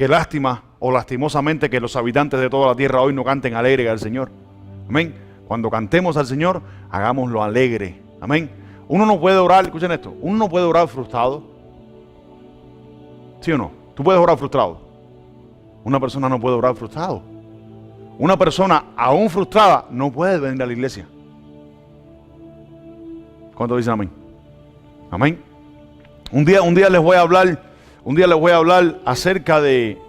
qué lástima o lastimosamente que los habitantes de toda la tierra hoy no canten alegre al Señor. Amén. Cuando cantemos al Señor, hagámoslo alegre. Amén. Uno no puede orar, escuchen esto, uno no puede orar frustrado. ¿Sí o no? Tú puedes orar frustrado. Una persona no puede orar frustrado. Una persona aún frustrada no puede venir a la iglesia. ¿Cuántos dicen amén? Amén. Un día les voy a hablar acerca de...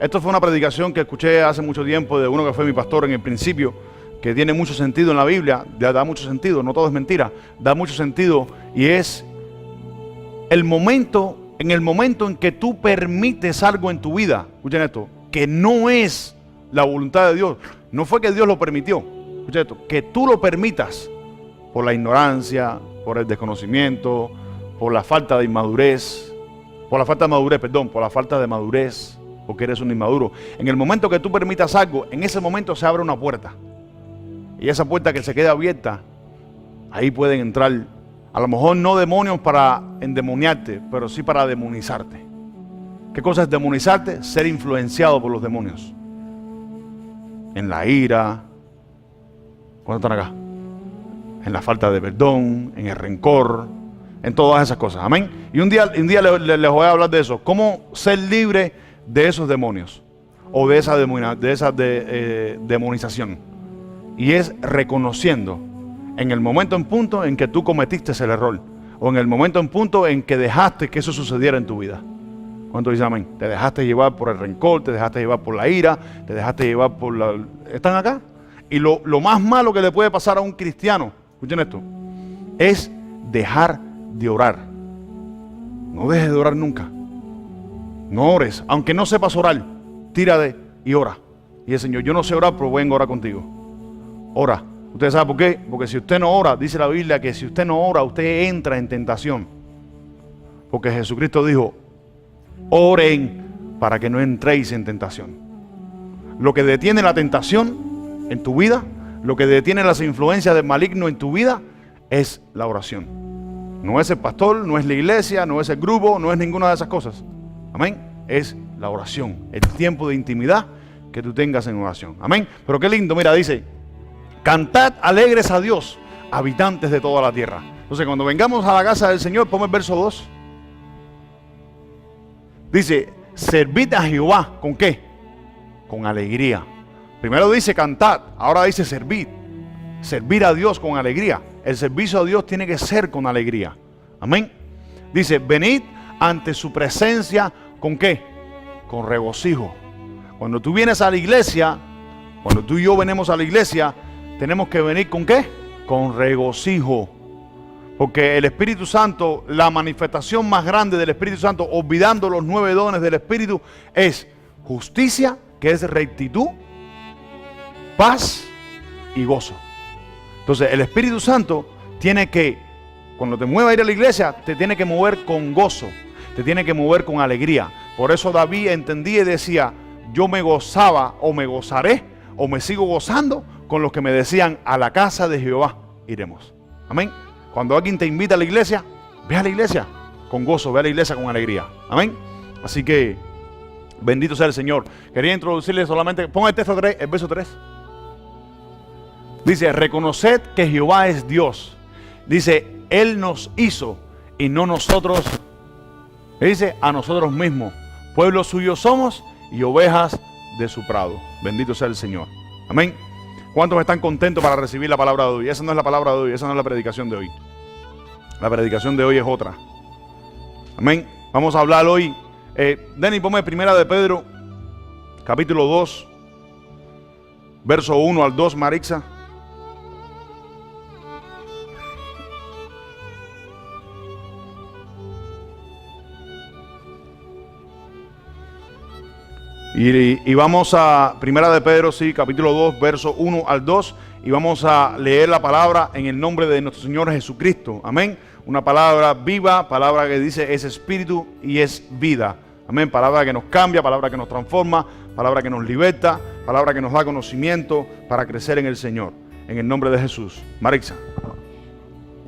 Esto fue una predicación que escuché hace mucho tiempo de uno que fue mi pastor en el principio, que tiene mucho sentido en la Biblia, da mucho sentido, no todo es mentira, da mucho sentido, y es en el momento en que tú permites algo en tu vida, escuchen esto, que no es la voluntad de Dios, no fue que Dios lo permitió, escuchen esto, que tú lo permitas por la ignorancia, por el desconocimiento, por la falta de madurez, por la falta de madurez, porque eres un inmaduro. En el momento que tú permitas algo, en ese momento se abre una puerta. Y esa puerta que se queda abierta, ahí pueden entrar, a lo mejor no demonios para endemoniarte, pero sí para demonizarte. ¿Qué cosa es demonizarte? Ser influenciado por los demonios. En la ira, ¿cuántos están acá? En la falta de perdón, en el rencor, en todas esas cosas. Amén. Y un día les voy a hablar de eso. Cómo ser libre de esos demonios o de esa demonización. Y es reconociendo en el momento en punto en que tú cometiste el error, o en el momento en punto en que dejaste que eso sucediera en tu vida. ¿Cuántos dicen amén? Te dejaste llevar por el rencor, te dejaste llevar por la ira, te dejaste llevar por la... ¿Están acá? Y lo más malo que le puede pasar a un cristiano, escuchen esto, es dejar de orar. No dejes de orar nunca. No ores, aunque no sepas orar, tírate y ora. Y el Señor, yo no sé orar, pero voy a orar contigo. Ora. ¿Usted sabe por qué? Porque si usted no ora, dice la Biblia que si usted no ora, usted entra en tentación. Porque Jesucristo dijo, oren para que no entréis en tentación. Lo que detiene la tentación en tu vida, lo que detiene las influencias del maligno en tu vida, es la oración. No es el pastor, no es la iglesia, no es el grupo, no es ninguna de esas cosas. Amén. Es la oración, el tiempo de intimidad que tú tengas en oración. Amén. Pero qué lindo, mira, dice, cantad alegres a Dios, habitantes de toda la tierra. Entonces, cuando vengamos a la casa del Señor, ponme el verso 2. Dice, servid a Jehová, ¿con qué? Con alegría. Primero dice cantad, ahora dice servir. Servir a Dios con alegría. El servicio a Dios tiene que ser con alegría. Amén. Dice, venid ante su presencia, ¿con qué? Con regocijo. Cuando tú vienes a la iglesia, cuando tú y yo venimos a la iglesia, tenemos que venir ¿con qué? Con regocijo. Porque el Espíritu Santo, la manifestación más grande del Espíritu Santo, olvidando los 9 dones del Espíritu, es justicia, que es rectitud, paz y gozo. Entonces el Espíritu Santo tiene que, cuando te mueva a ir a la iglesia, te tiene que mover con gozo, te tiene que mover con alegría. Por eso David entendía y decía, yo me gozaba o me gozaré o me sigo gozando con los que me decían, a la casa de Jehová iremos. Amén. Cuando alguien te invita a la iglesia, ve a la iglesia con gozo, ve a la iglesia con alegría. Amén. Así que bendito sea el Señor. Quería introducirle solamente, ponga el texto 3, el verso 3. Dice, reconoced que Jehová es Dios. Dice, Él nos hizo y no nosotros. Dice, a nosotros mismos. Pueblo suyo somos y ovejas de su prado. Bendito sea el Señor. Amén. ¿Cuántos están contentos para recibir la palabra de hoy? Esa no es la palabra de hoy, esa no es la predicación de hoy. La predicación de hoy es otra. Amén. Vamos a hablar hoy. Denny, ponme primera de Pedro, capítulo 2, verso 1 al 2, Marixa. Y vamos a primera de Pedro, sí, capítulo 2, verso 1 al 2. Y vamos a leer la palabra en el nombre de nuestro Señor Jesucristo. Amén. Una palabra viva, palabra que dice es espíritu y es vida. Amén. Palabra que nos cambia, palabra que nos transforma, palabra que nos liberta, palabra que nos da conocimiento para crecer en el Señor. En el nombre de Jesús. Marixa.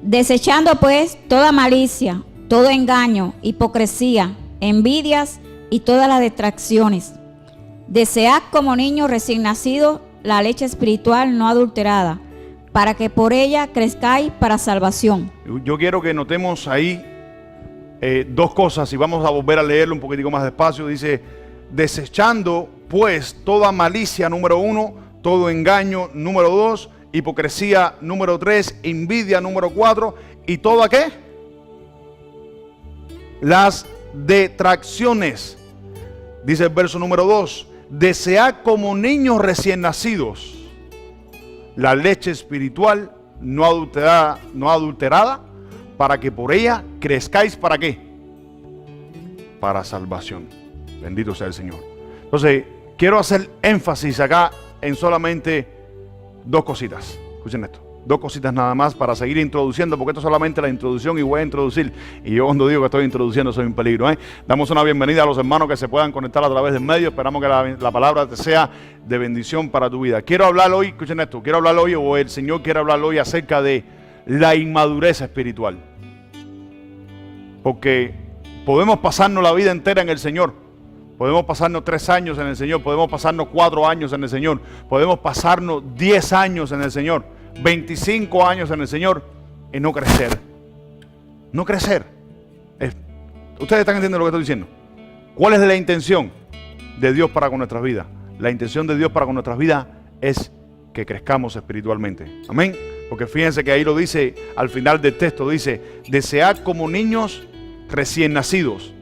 Desechando pues toda malicia, todo engaño, hipocresía, envidias, y todas las distracciones. Desead como niños recién nacidos la leche espiritual no adulterada, para que por ella crezcáis para salvación. Yo quiero que notemos ahí dos cosas y vamos a volver a leerlo un poquitico más despacio. Dice, desechando pues toda malicia, número 1, todo engaño, número 2, hipocresía, número 3, envidia, número 4, y toda ¿qué? Las detracciones. Dice el verso número 2, desead como niños recién nacidos la leche espiritual no adulterada, para que por ella crezcáis, ¿para qué? Para salvación. Bendito sea el Señor. Entonces, quiero hacer énfasis acá en solamente dos cositas. Escuchen esto. Dos cositas nada más para seguir introduciendo, porque esto es solamente la introducción y voy a introducir. Y yo cuando digo que estoy introduciendo soy un peligro. Damos una bienvenida a los hermanos que se puedan conectar a través del medio. Esperamos que la palabra te sea de bendición para tu vida. Quiero hablar hoy, escuchen esto, quiero hablar hoy, o el Señor quiere hablar hoy acerca de la inmadurez espiritual. Porque podemos pasarnos la vida entera en el Señor. Podemos pasarnos 3 años en el Señor. Podemos pasarnos 4 años en el Señor. Podemos pasarnos 10 años en el Señor. 25 años en el Señor y no crecer. No crecer. Ustedes están entendiendo lo que estoy diciendo. ¿Cuál es la intención de Dios para con nuestras vidas? La intención de Dios para con nuestras vidas es que crezcamos espiritualmente. Amén. Porque fíjense que ahí lo dice al final del texto. Dice, desead como niños recién nacidos.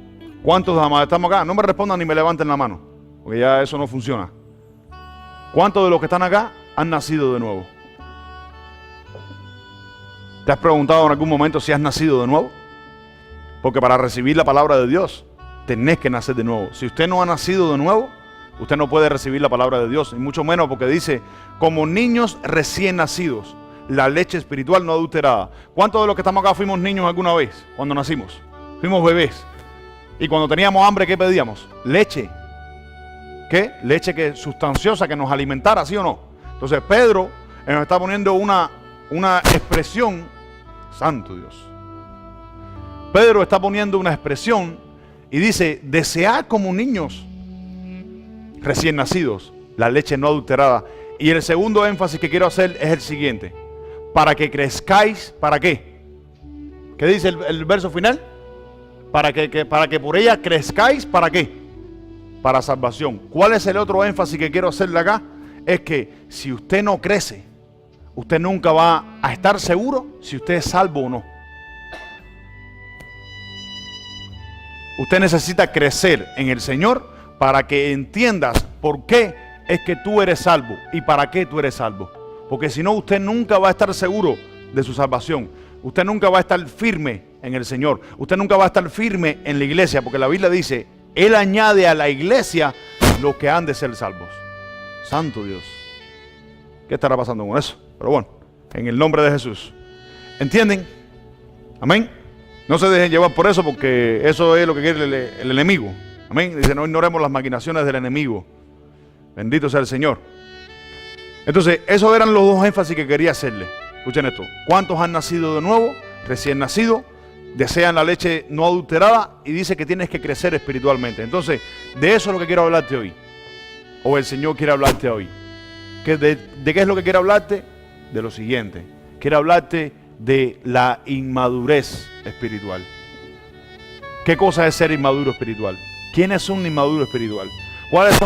¿Cuántos estamos acá? No me respondan ni me levanten la mano, porque ya eso no funciona. ¿Cuántos de los que están acá han nacido de nuevo? ¿Te has preguntado en algún momento si has nacido de nuevo? Porque para recibir la palabra de Dios, tenés que nacer de nuevo. Si usted no ha nacido de nuevo, usted no puede recibir la palabra de Dios. Y mucho menos porque dice, como niños recién nacidos, la leche espiritual no adulterada. ¿Cuántos de los que estamos acá fuimos niños alguna vez cuando nacimos? Fuimos bebés. Y cuando teníamos hambre, ¿qué pedíamos? Leche. ¿Qué? Leche que sustanciosa, que nos alimentara, ¿sí o no? Entonces Pedro nos está poniendo una expresión. Santo Dios. Pedro está poniendo una expresión y dice, desead como niños recién nacidos la leche no adulterada. Y el segundo énfasis que quiero hacer es el siguiente. Para que crezcáis, ¿para qué? ¿Qué dice el verso final? Para que por ella crezcáis, ¿para qué? Para salvación. ¿Cuál es el otro énfasis que quiero hacerle acá? Es que si usted no crece, usted nunca va a estar seguro si usted es salvo o no. Usted necesita crecer en el Señor para que entiendas por qué es que tú eres salvo y para qué tú eres salvo. Porque si no, usted nunca va a estar seguro de su salvación. Usted nunca va a estar firme en el Señor. Usted nunca va a estar firme en la iglesia, porque la Biblia dice, Él añade a la iglesia los que han de ser salvos. Santo Dios. ¿Qué estará pasando con eso? Pero bueno, en el nombre de Jesús. ¿Entienden? Amén. No se dejen llevar por eso, porque eso es lo que quiere el enemigo. Amén. Dice, no ignoremos las maquinaciones del enemigo. Bendito sea el Señor. Entonces, esos eran los dos énfasis que quería hacerle. Escuchen esto. ¿Cuántos han nacido de nuevo? Recién nacido. Desean la leche no adulterada y dice que tienes que crecer espiritualmente. Entonces, de eso es lo que quiero hablarte hoy. O el Señor quiere hablarte hoy. ¿De qué es lo que quiere hablarte? De lo siguiente. Quiere hablarte de la inmadurez espiritual. ¿Qué cosa es ser inmaduro espiritual? ¿Quién es un inmaduro espiritual? ¿Cuáles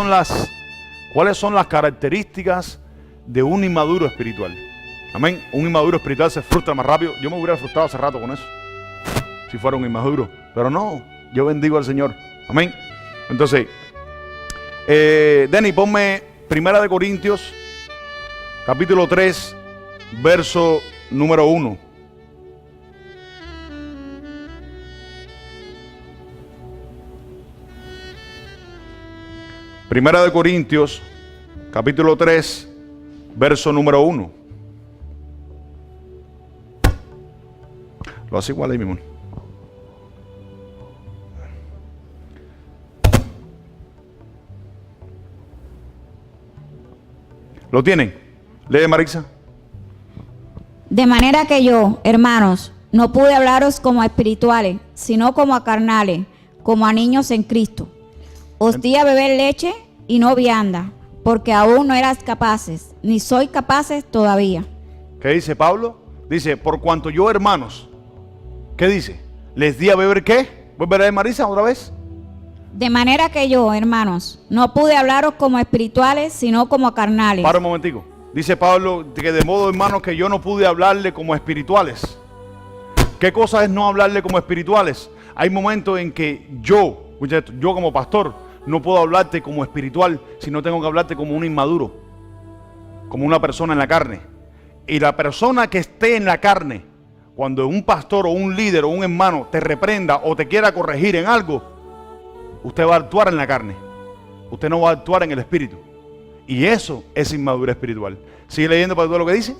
son las características de un inmaduro espiritual? Amén. Un inmaduro espiritual se frustra más rápido. Yo me hubiera frustrado hace rato con eso, si fuera un inmaduro. Pero no, yo bendigo al Señor. Amén. Entonces, Denny, ponme 1 Corintios, capítulo 3, verso número 1. Primera de Corintios, capítulo 3, verso número 1. Lo hace igual ahí mismo. ¿Lo tienen? Lee, Marisa. De manera que yo, hermanos, no pude hablaros como a espirituales, sino como a carnales, como a niños en Cristo. Os di a beber leche y no vianda, porque aún no eras capaces, ni soy capaces todavía. ¿Qué dice Pablo? Dice, por cuanto yo, hermanos, ¿qué dice? ¿Les di a beber qué? ¿Vuelve a leer, Marisa, otra vez? De manera que yo, hermanos, no pude hablaros como espirituales, sino como carnales. Para un momentico. Dice Pablo que de modo, hermanos, que yo no pude hablarle como espirituales. ¿Qué cosa es no hablarle como espirituales? Hay momentos en que yo como pastor, no puedo hablarte como espiritual, sino tengo que hablarte como un inmaduro, como una persona en la carne. Y la persona que esté en la carne, cuando un pastor o un líder o un hermano te reprenda o te quiera corregir en algo, usted va a actuar en la carne. Usted no va a actuar en el espíritu. Y eso es inmadurez espiritual. ¿Sigue leyendo para todo lo que dice?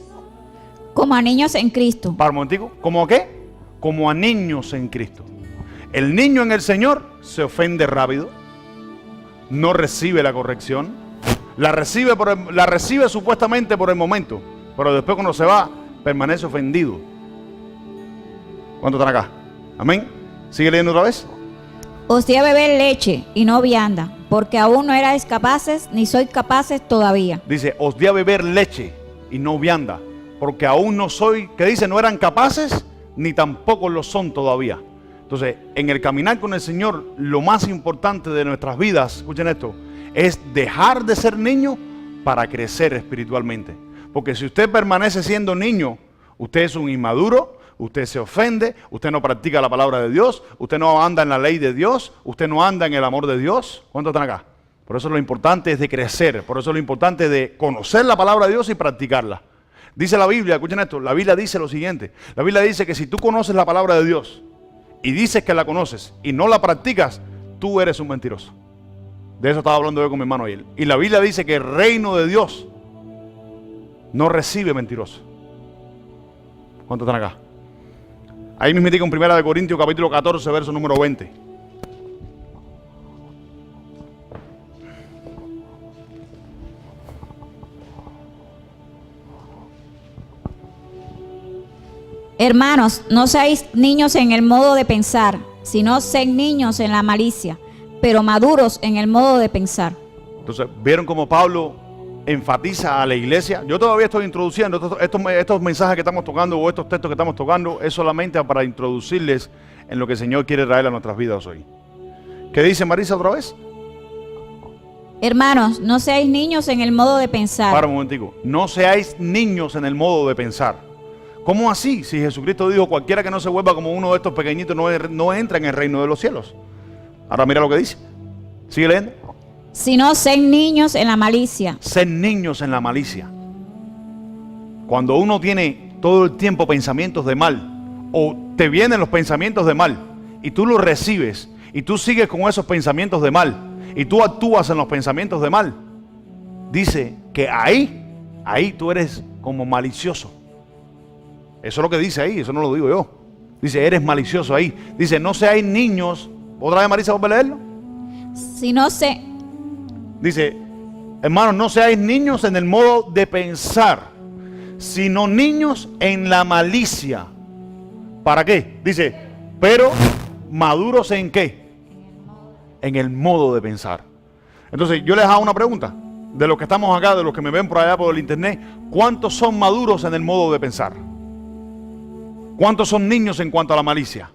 Como a niños en Cristo. Para un momentico. ¿Cómo a qué? Como a niños en Cristo. El niño en el Señor se ofende rápido, no recibe la corrección, la recibe supuestamente por el momento, pero después cuando se va, permanece ofendido. ¿Cuántos están acá? Amén. ¿Sigue leyendo otra vez? Os di a beber leche y no vianda, porque aún no erais capaces, ni sois capaces todavía. Dice, os di a beber leche y no vianda, porque aún no soy, ¿qué dice? No eran capaces, ni tampoco lo son todavía. Entonces, en el caminar con el Señor, lo más importante de nuestras vidas, escuchen esto, es dejar de ser niño para crecer espiritualmente. Porque si usted permanece siendo niño, usted es un inmaduro, usted se ofende, usted no practica la palabra de Dios, usted no anda en la ley de Dios, usted no anda en el amor de Dios. ¿Cuántos están acá? Por eso lo importante es de crecer, por eso lo importante es de conocer la palabra de Dios y practicarla. Dice la Biblia, escuchen esto, la Biblia dice lo siguiente, la Biblia dice que si tú conoces la palabra de Dios y dices que la conoces y no la practicas, tú eres un mentiroso. De eso estaba hablando yo con mi hermano ayer. Y la Biblia dice que el reino de Dios no recibe mentirosos. ¿Cuántos están acá? Ahí mismo en 1 Corintios capítulo 14, verso número 20. Hermanos, no seáis niños en el modo de pensar, sino sed niños en la malicia, pero maduros en el modo de pensar. Entonces, ¿vieron cómo Pablo enfatiza a la iglesia? Yo todavía estoy introduciendo estos mensajes que estamos tocando o estos textos que estamos tocando, es solamente para introducirles en lo que el Señor quiere traer a nuestras vidas hoy. ¿Qué dice Marisa otra vez? Hermanos, no seáis niños en el modo de pensar. Para un momentico. No seáis niños en el modo de pensar. ¿Cómo así? Si Jesucristo dijo, cualquiera que no se vuelva como uno de estos pequeñitos no entra en el reino de los cielos. Ahora mira lo que dice. Sigue leyendo. Sino sed niños en la malicia. Ser niños en la malicia. Cuando uno tiene todo el tiempo pensamientos de mal, o te vienen los pensamientos de mal, y tú los recibes, y tú sigues con esos pensamientos de mal, y tú actúas en los pensamientos de mal, dice que ahí tú eres como malicioso. Eso es lo que dice ahí, eso no lo digo yo. Dice, eres malicioso ahí. Dice, no seáis niños. ¿Otra vez, Marisa, vuelve a leerlo? Dice, hermanos, no seáis niños en el modo de pensar, sino niños en la malicia. ¿Para qué? Dice, pero maduros ¿en qué? En el modo de pensar. Entonces, yo les hago una pregunta. De los que estamos acá, de los que me ven por allá por el internet, ¿cuántos son maduros en el modo de pensar? ¿Cuántos son niños en cuanto a la malicia?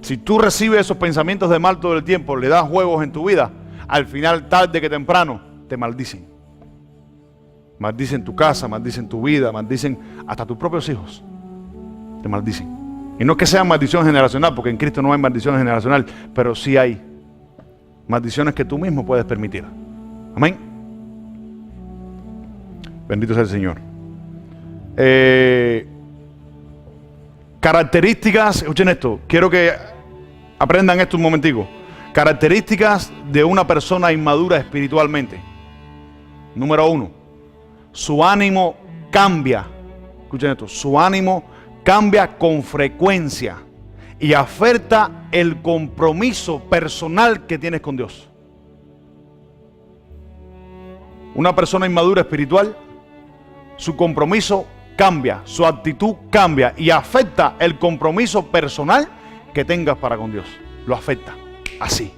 Si tú recibes esos pensamientos de mal todo el tiempo, le das juegos en tu vida, al final, tarde que temprano, te maldicen. Maldicen tu casa, maldicen tu vida, maldicen hasta tus propios hijos. Te maldicen. Y no es que sea maldición generacional, porque en Cristo no hay maldición generacional, pero sí hay maldiciones que tú mismo puedes permitir. Amén. Bendito sea el Señor. Características, escuchen esto, quiero que aprendan esto un momentico. Características de una persona inmadura espiritualmente. Número 1, su ánimo cambia. Escuchen esto, su ánimo cambia con frecuencia y afecta el compromiso personal que tienes con Dios. Una persona inmadura espiritual, su compromiso cambia, su actitud cambia y afecta el compromiso personal que tengas para con Dios. lo afecta. Así.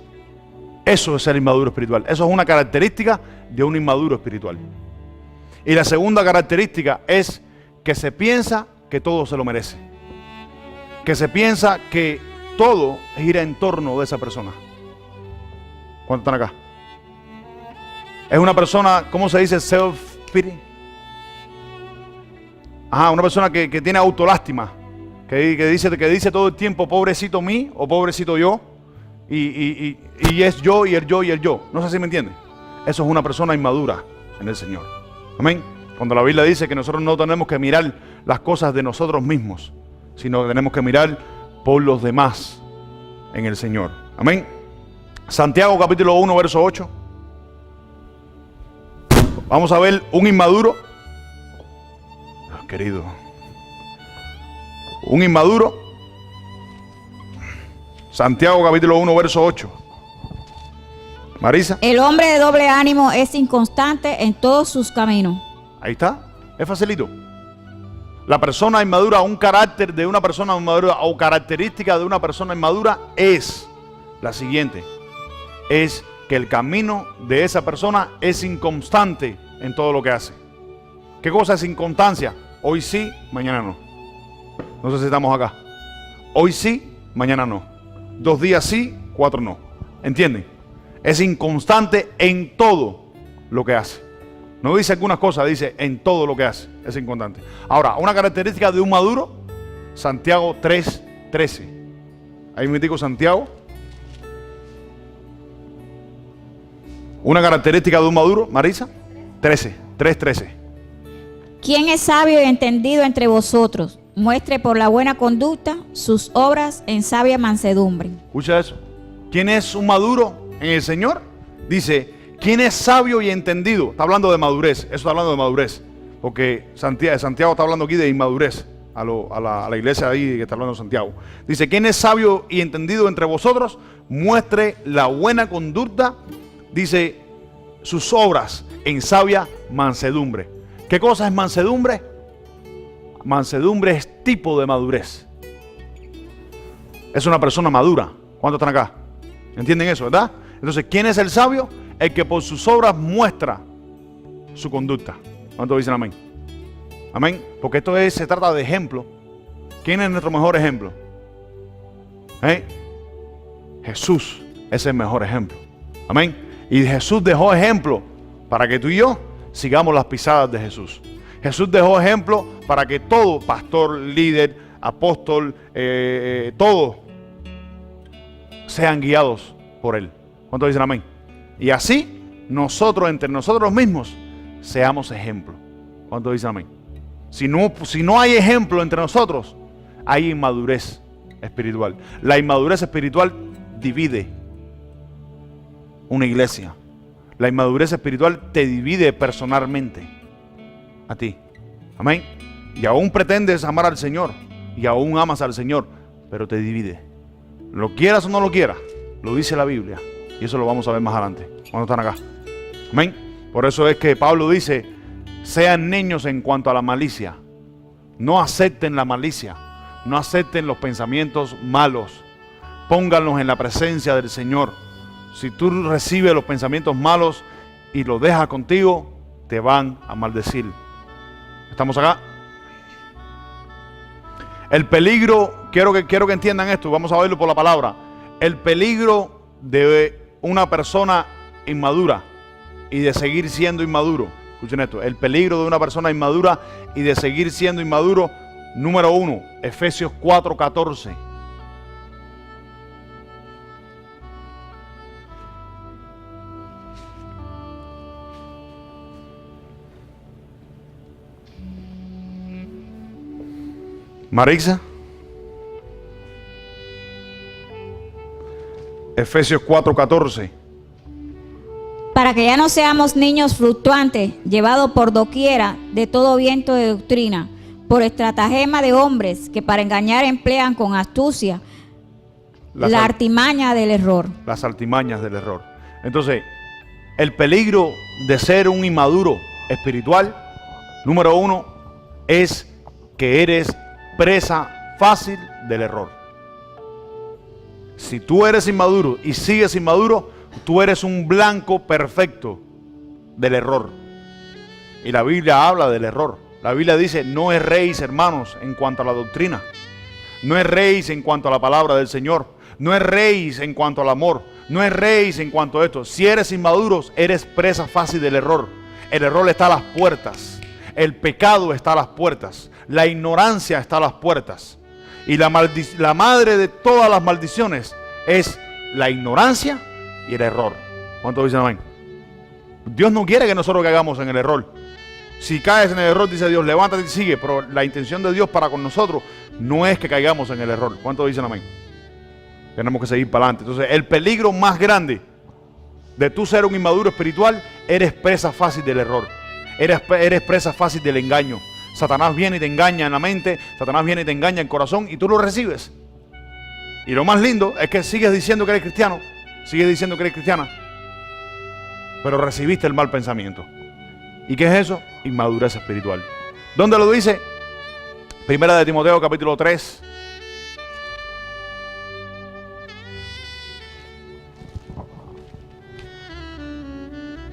Eso es ser inmaduro espiritual. Eso es una característica de un inmaduro espiritual. Y la segunda característica es que se piensa que todo se lo merece. Que se piensa que todo gira en torno de esa persona. ¿Cuántos están acá? Es una persona, ¿cómo se dice? Self-pity. Ajá, una persona que tiene autolástima. Que dice todo el tiempo, pobrecito mí o pobrecito yo. Y es yo y el yo y el yo. No sé si me entiende. Eso es una persona inmadura en el Señor. Amén. Cuando la Biblia dice que nosotros no tenemos que mirar las cosas de nosotros mismos, sino que tenemos que mirar por los demás en el Señor. Amén. Santiago capítulo 1 verso 8. Vamos a ver un inmaduro. Querido. Un inmaduro. Santiago capítulo 1 verso 8. Marisa. El hombre de doble ánimo es inconstante en todos sus caminos. Ahí está. Es facilito. La persona inmadura, un carácter de una persona inmadura o característica de una persona inmadura es la siguiente. Es que el camino de esa persona es inconstante en todo lo que hace. ¿Qué cosa es inconstancia? Hoy sí, mañana no. No sé si estamos acá. Hoy sí, mañana no. 2 días sí, 4 no. ¿Entienden? Es inconstante en todo lo que hace. No dice algunas cosas, dice en todo lo que hace. Es inconstante. Ahora, una característica de un maduro, Santiago 3:13. Ahí me digo Santiago. Una característica de un maduro, Marisa, 3:13. ¿Quién es sabio y entendido entre vosotros? Muestre por la buena conducta sus obras en sabia mansedumbre. Escucha eso. ¿Quién es un maduro en el Señor? Dice, ¿quién es sabio y entendido? Está hablando de madurez. Eso está hablando de madurez. Porque Santiago está hablando aquí de inmadurez. A la iglesia ahí que está hablando Santiago. Dice, ¿quién es sabio y entendido entre vosotros? Muestre la buena conducta. Dice, sus obras en sabia mansedumbre. ¿Qué cosa es mansedumbre? Mansedumbre es tipo de madurez. Es una persona madura. ¿Cuántos están acá? ¿Entienden eso, verdad? Entonces, ¿quién es el sabio? El que por sus obras muestra su conducta. ¿Cuántos dicen amén? Amén. Porque se trata de ejemplo. ¿Quién es nuestro mejor ejemplo? Jesús es el mejor ejemplo. Amén. Y Jesús dejó ejemplo para que tú y yo sigamos las pisadas de Jesús. Jesús dejó ejemplo para que todo pastor, líder, apóstol, todos sean guiados por Él. ¿Cuántos dicen amén? Y así nosotros, entre nosotros mismos, seamos ejemplo. ¿Cuántos dicen amén? Si no hay ejemplo entre nosotros, hay inmadurez espiritual. La inmadurez espiritual divide una iglesia. La inmadurez espiritual te divide personalmente a ti. Amén. Y aún pretendes amar al Señor. Y aún amas al Señor. Pero te divide. Lo quieras o no lo quieras. Lo dice la Biblia. Y eso lo vamos a ver más adelante. Cuando están acá. Amén. Por eso es que Pablo dice, sean niños en cuanto a la malicia. No acepten la malicia. No acepten los pensamientos malos. Pónganlos en la presencia del Señor. Si tú recibes los pensamientos malos y los dejas contigo, te van a maldecir. ¿Estamos acá? El peligro, quiero que entiendan esto, vamos a verlo por la palabra. El peligro de una persona inmadura y de seguir siendo inmaduro. Escuchen esto, el peligro de una persona inmadura y de seguir siendo inmaduro. Número 1, Efesios 4:14. Marisa. Efesios 4:14. Para que ya no seamos niños fluctuantes, llevados por doquiera de todo viento de doctrina, por estratagema de hombres que para engañar emplean con astucia la artimaña del error. Las artimañas del error. Entonces, el peligro de ser un inmaduro espiritual, número 1, es que eres presa fácil del error. Si tú eres inmaduro y sigues inmaduro, tú eres un blanco perfecto del error. Y la Biblia habla del error. La Biblia dice, no erréis, hermanos, en cuanto a la doctrina. No erréis en cuanto a la palabra del Señor. No erréis en cuanto al amor. No erréis en cuanto a esto. Si eres inmaduro, eres presa fácil del error. El error está a las puertas. El pecado está a las puertas. La ignorancia está a las puertas. Y la madre de todas las maldiciones es la ignorancia y el error. ¿Cuántos dicen amén? Dios no quiere que nosotros caigamos en el error. Si caes en el error, dice Dios, levántate y sigue. Pero la intención de Dios para con nosotros no es que caigamos en el error. ¿Cuántos dicen amén? Tenemos que seguir para adelante. Entonces, el peligro más grande de tú ser un inmaduro espiritual, eres presa fácil del error. Eres presa fácil del engaño. Satanás viene y te engaña en la mente, Satanás viene y te engaña en el corazón y tú lo recibes. Y lo más lindo es que sigues diciendo que eres cristiano, sigues diciendo que eres cristiana, pero recibiste el mal pensamiento. ¿Y qué es eso? Inmadurez espiritual. ¿Dónde lo dice? Primera de Timoteo capítulo 3.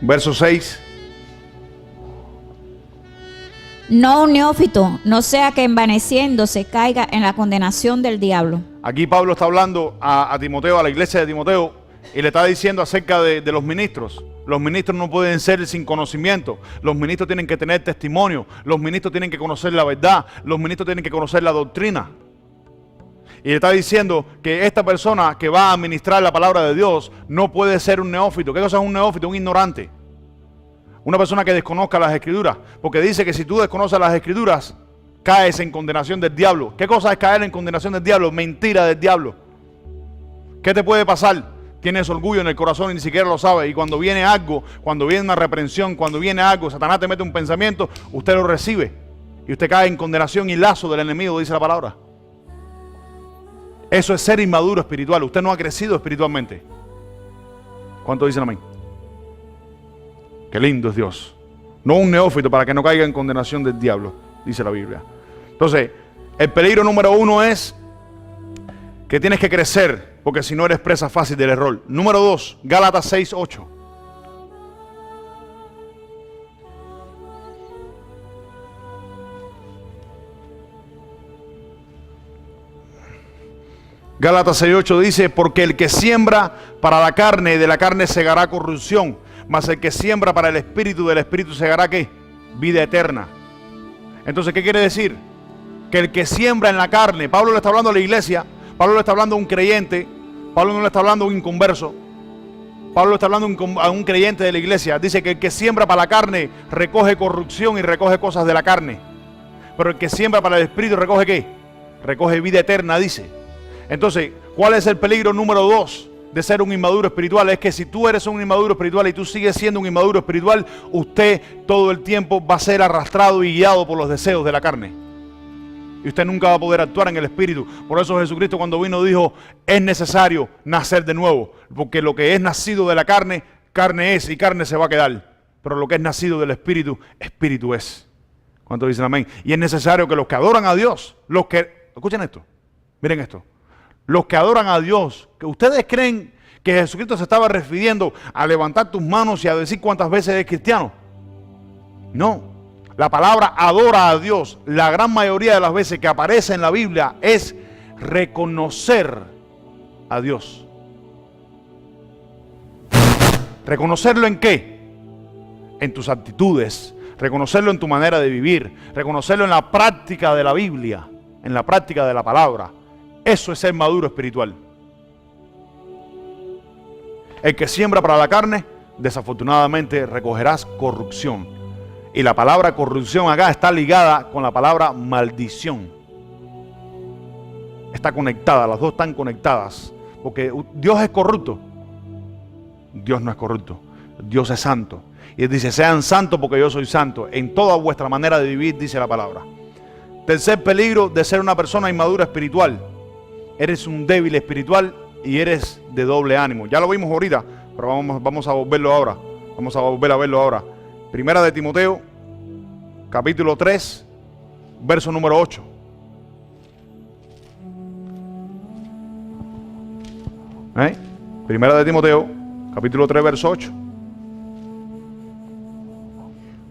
Verso 6. No un neófito, no sea que envaneciéndose caiga en la condenación del diablo. Aquí Pablo está hablando a Timoteo, a la iglesia de Timoteo, y le está diciendo acerca de los ministros. Los ministros no pueden ser sin conocimiento. Los ministros tienen que tener testimonio. Los ministros tienen que conocer la verdad. Los ministros tienen que conocer la doctrina. Y le está diciendo que esta persona que va a administrar la palabra de Dios no puede ser un neófito. ¿Qué cosa es un neófito? Un ignorante. Una persona que desconozca las escrituras. Porque dice que si tú desconoces las escrituras, caes en condenación del diablo. ¿Qué cosa es caer en condenación del diablo? Mentira del diablo. ¿Qué te puede pasar? Tienes orgullo en el corazón y ni siquiera lo sabes. Y cuando viene algo, cuando viene una reprensión, cuando viene algo, Satanás te mete un pensamiento, usted lo recibe. Y usted cae en condenación y lazo del enemigo, dice la palabra. Eso es ser inmaduro espiritual. Usted no ha crecido espiritualmente. ¿Cuántos dicen amén? Qué lindo es Dios. No un neófito para que no caiga en condenación del diablo, dice la Biblia. Entonces, el peligro número 1 es que tienes que crecer, porque si no eres presa fácil del error. Número 2, Gálatas 6:8. Gálatas 6:8 dice, porque el que siembra para la carne, de la carne segará corrupción, mas el que siembra para el espíritu, del espíritu segará ¿qué? Vida eterna. Entonces, ¿qué quiere decir? Que el que siembra en la carne, Pablo le está hablando a la iglesia, Pablo le está hablando a un creyente, Pablo no le está hablando a un inconverso, Pablo le está hablando a un creyente de la iglesia. Dice que el que siembra para la carne recoge corrupción y recoge cosas de la carne, pero el que siembra para el espíritu recoge ¿qué? Recoge vida eterna, dice. Entonces, ¿cuál es el peligro número 2 de ser un inmaduro espiritual? Es que si tú eres un inmaduro espiritual y tú sigues siendo un inmaduro espiritual, usted todo el tiempo va a ser arrastrado y guiado por los deseos de la carne. Y usted nunca va a poder actuar en el espíritu. Por eso Jesucristo cuando vino dijo, es necesario nacer de nuevo. Porque lo que es nacido de la carne, carne es y carne se va a quedar. Pero lo que es nacido del espíritu, espíritu es. ¿Cuántos dicen amén? Y es necesario que los que adoran a Dios, escuchen esto, miren esto. Los que adoran a Dios, que ustedes creen que Jesucristo se estaba refiriendo a levantar tus manos y a decir cuántas veces eres cristiano. No. La palabra adora a Dios, la gran mayoría de las veces que aparece en la Biblia es reconocer a Dios. ¿Reconocerlo en qué? En tus actitudes, reconocerlo en tu manera de vivir, reconocerlo en la práctica de la Biblia, en la práctica de la palabra. Eso es ser maduro espiritual. El que siembra para la carne, desafortunadamente recogerás corrupción. Y la palabra corrupción acá está ligada con la palabra maldición. Está conectada, las dos están conectadas. Porque Dios es corrupto. Dios no es corrupto. Dios es santo. Y Él dice, sean santos porque yo soy santo. En toda vuestra manera de vivir, dice la palabra. Tercer peligro de ser una persona inmadura espiritual. Eres un débil espiritual y eres de doble ánimo. Ya lo vimos ahorita, pero vamos a volverlo ahora. Vamos a volver a verlo ahora. Primera de Timoteo, capítulo 3, verso número 8. Primera de Timoteo, capítulo 3, verso 8.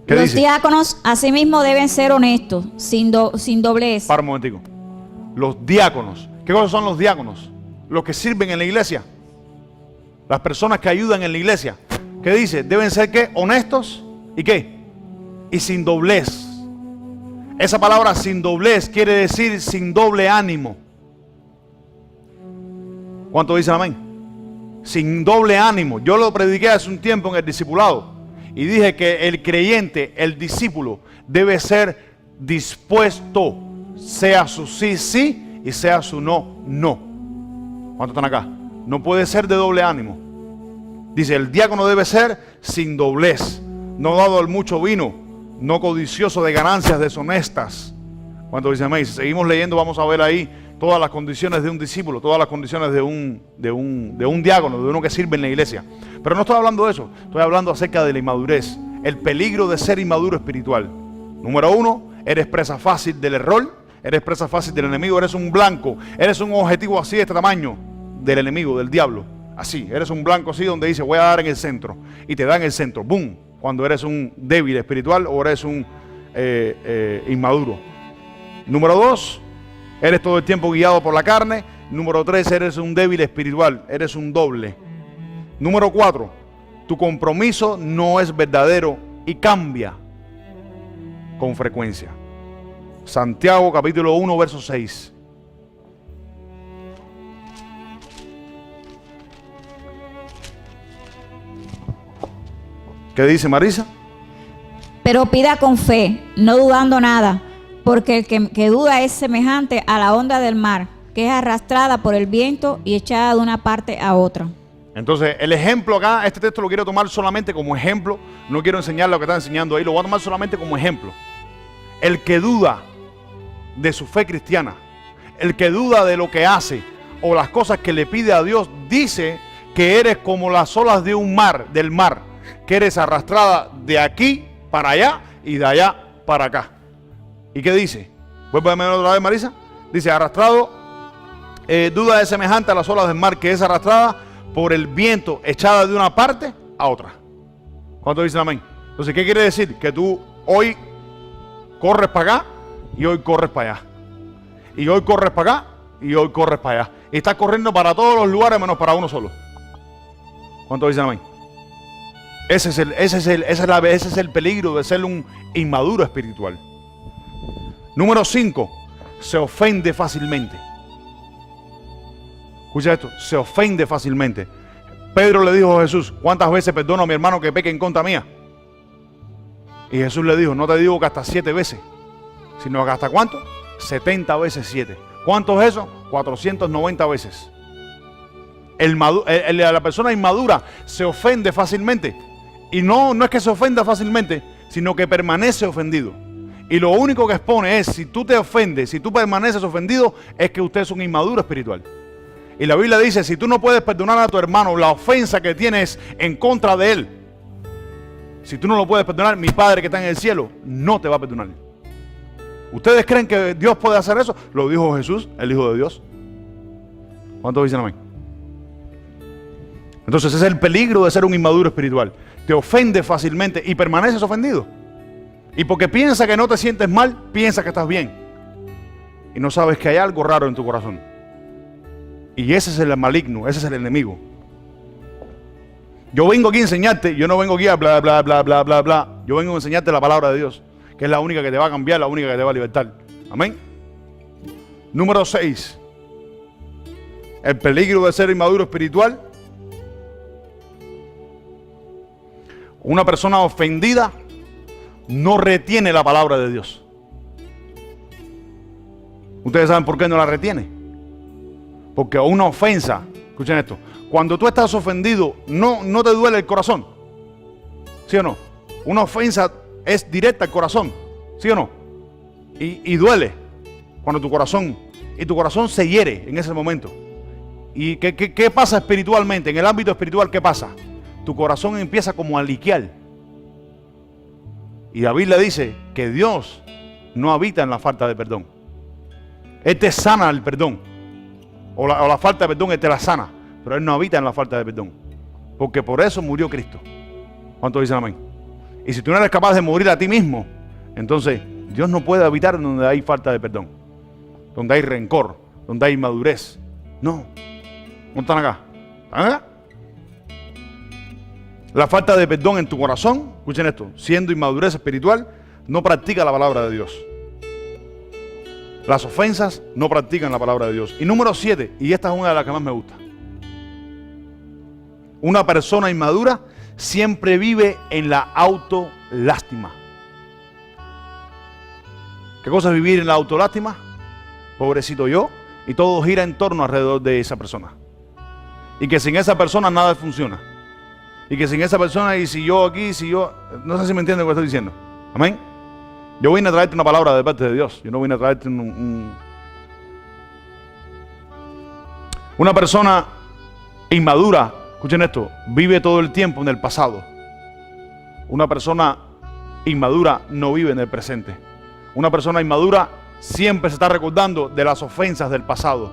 ¿Qué Los dice? diáconos asimismo deben ser honestos, sin doblez. Para un momentico. Los diáconos. ¿Qué cosas son los diáconos? Los que sirven en la iglesia. Las personas que ayudan en la iglesia. ¿Qué dice? Deben ser ¿qué? Honestos y ¿qué? Y sin doblez. Esa palabra sin doblez quiere decir sin doble ánimo. ¿Cuánto dicen amén? Sin doble ánimo. Yo lo prediqué hace un tiempo en el discipulado y dije que el creyente, el discípulo, debe ser dispuesto, sea su sí, sí y sea su no, no. ¿Cuántos están acá? No puede ser de doble ánimo. Dice, el diácono debe ser sin doblez, no dado al mucho vino, no codicioso de ganancias deshonestas. ¿Cuántos dicen amén? Si seguimos leyendo vamos a ver ahí todas las condiciones de un discípulo, todas las condiciones de un diácono, de uno que sirve en la iglesia. Pero no estoy hablando de eso, estoy hablando acerca de la inmadurez, el peligro de ser inmaduro espiritual. Número uno, eres presa fácil del error, eres presa fácil del enemigo, eres un blanco, eres un objetivo así de este tamaño del enemigo, del diablo. Así, eres un blanco así donde dice voy a dar en el centro y te da en el centro, ¡boom! Cuando eres un débil espiritual o eres un inmaduro. Número dos, eres todo el tiempo guiado por la carne. Número 3, eres un débil espiritual, eres un doble. Número 4, tu compromiso no es verdadero y cambia con frecuencia. Santiago capítulo 1, verso 6. ¿Qué dice Marisa? Pero pida con fe, no dudando nada, porque el que duda es semejante a la onda del mar, que es arrastrada por el viento y echada de una parte a otra. Entonces, el ejemplo acá, este texto lo quiero tomar solamente como ejemplo. No quiero enseñar lo que está enseñando ahí, lo voy a tomar solamente como ejemplo. El que duda de su fe cristiana, el que duda de lo que hace o las cosas que le pide a Dios, dice que eres como las olas de un mar, del mar, que eres arrastrada de aquí para allá y de allá para acá. ¿Y qué dice? Vuelve a ver otra vez, Marisa. Dice, arrastrado, duda es semejante a las olas del mar, que es arrastrada por el viento, echada de una parte a otra. ¿Cuánto dicen amén? Entonces, ¿qué quiere decir? Que tú hoy corres para acá y hoy corres para allá. Y hoy corres para acá y hoy corres para allá. Y estás corriendo para todos los lugares menos para uno solo. ¿Cuánto dicen amén? Ese es el peligro de ser un inmaduro espiritual. Número 5, se ofende fácilmente. Escucha esto, se ofende fácilmente. Pedro le dijo a Jesús, ¿cuántas veces perdono a mi hermano que peque en contra mía? Y Jesús le dijo, no te digo que hasta 7 veces, sino que hasta ¿cuánto? 70 veces 7. ¿Cuánto es eso? 490 veces. La persona inmadura se ofende fácilmente. Y no es que se ofenda fácilmente, sino que permanece ofendido. Y lo único que expone es, si tú te ofendes, si tú permaneces ofendido, es que usted es un inmaduro espiritual. Y la Biblia dice, si tú no puedes perdonar a tu hermano la ofensa que tienes en contra de él, si tú no lo puedes perdonar, mi Padre que está en el cielo no te va a perdonar. ¿Ustedes creen que Dios puede hacer eso? Lo dijo Jesús, el Hijo de Dios. ¿Cuántos dicen amén? Entonces ese es el peligro de ser un inmaduro espiritual. Te ofende fácilmente y permaneces ofendido. Y porque piensa que no te sientes mal, piensa que estás bien. Y no sabes que hay algo raro en tu corazón. Y ese es el maligno, ese es el enemigo. Yo vengo aquí a enseñarte, yo no vengo aquí a bla, bla, bla, bla, bla, bla. Yo vengo a enseñarte la palabra de Dios, que es la única que te va a cambiar, la única que te va a libertar. Amén. Número 6. El peligro de ser inmaduro espiritual. Una persona ofendida no retiene la palabra de Dios. ¿Ustedes saben por qué no la retiene? Porque una ofensa, escuchen esto, cuando tú estás ofendido, no te duele el corazón. ¿Sí o no? Una ofensa es directa al corazón. ¿Sí o no? Y duele cuando tu corazón se hiere en ese momento. ¿Y qué pasa espiritualmente? En el ámbito espiritual, ¿qué pasa? Tu corazón empieza como a liquear. Y la Biblia dice que Dios no habita en la falta de perdón. Él te sana el perdón. O la falta de perdón, Él te la sana. pero Él no habita en la falta de perdón. Porque por eso murió Cristo. ¿Cuántos dicen amén? Y si tú no eres capaz de morir a ti mismo, entonces Dios no puede habitar donde hay falta de perdón, donde hay rencor, donde hay inmadurez. No. ¿No están acá? ¿Están acá? La falta de perdón en tu corazón, escuchen esto, siendo inmadurez espiritual, no practica la palabra de Dios. Las ofensas no practican la palabra de Dios. Y número 7, y esta es una de las que más me gusta. Una persona inmadura siempre vive en la autolástima. ¿Qué cosa es vivir en la autolástima? Pobrecito yo, y todo gira en torno alrededor de esa persona. Y que sin esa persona nada funciona. Y que sin esa persona, y si yo aquí, si yo... No sé si me entienden lo que estoy diciendo. Amén. Yo vine a traerte una palabra de parte de Dios. Yo no vine a traerte Una persona inmadura, escuchen esto, vive todo el tiempo en el pasado. Una persona inmadura no vive en el presente. Una persona inmadura siempre se está recordando de las ofensas del pasado.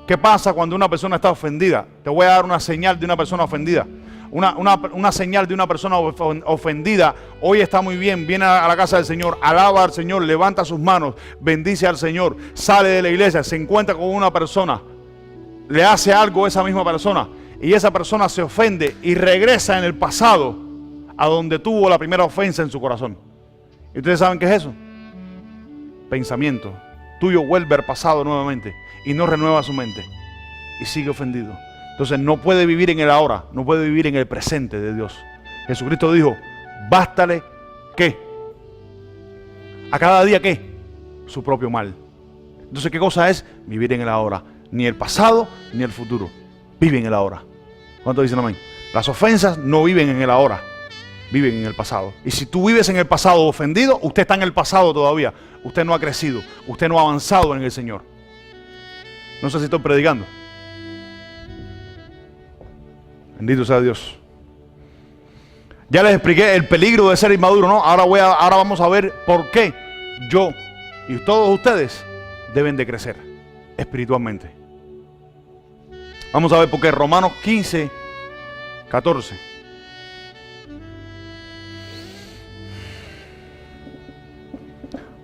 ¿Qué pasa cuando una persona está ofendida? Te voy a dar una señal de una persona ofendida. Una señal de una persona ofendida. Hoy está muy bien, viene a la casa del Señor, alaba al Señor, levanta sus manos, bendice al Señor, sale de la iglesia, se encuentra con una persona, le hace algo a esa misma persona y esa persona se ofende y regresa en el pasado a donde tuvo la primera ofensa en su corazón. ¿Y ustedes saben qué es eso? Pensamiento tuyo vuelve al pasado nuevamente y no renueva su mente y sigue ofendido. Entonces no puede vivir en el ahora, no puede vivir en el presente de Dios. Jesucristo dijo, bástale, ¿qué? A cada día, ¿qué? Su propio mal. Entonces, ¿qué cosa es? Vivir en el ahora. Ni el pasado, ni el futuro. Vive en el ahora. ¿Cuántos dicen amén? Las ofensas no viven en el ahora, viven en el pasado. Y si tú vives en el pasado ofendido, usted está en el pasado todavía. Usted no ha crecido, usted no ha avanzado en el Señor. No sé si estoy predicando. Bendito sea Dios. Ya les expliqué el peligro de ser inmaduro, ¿no? Ahora vamos a ver por qué yo y todos ustedes deben de crecer espiritualmente. Vamos a ver por qué. Romanos 15, 14.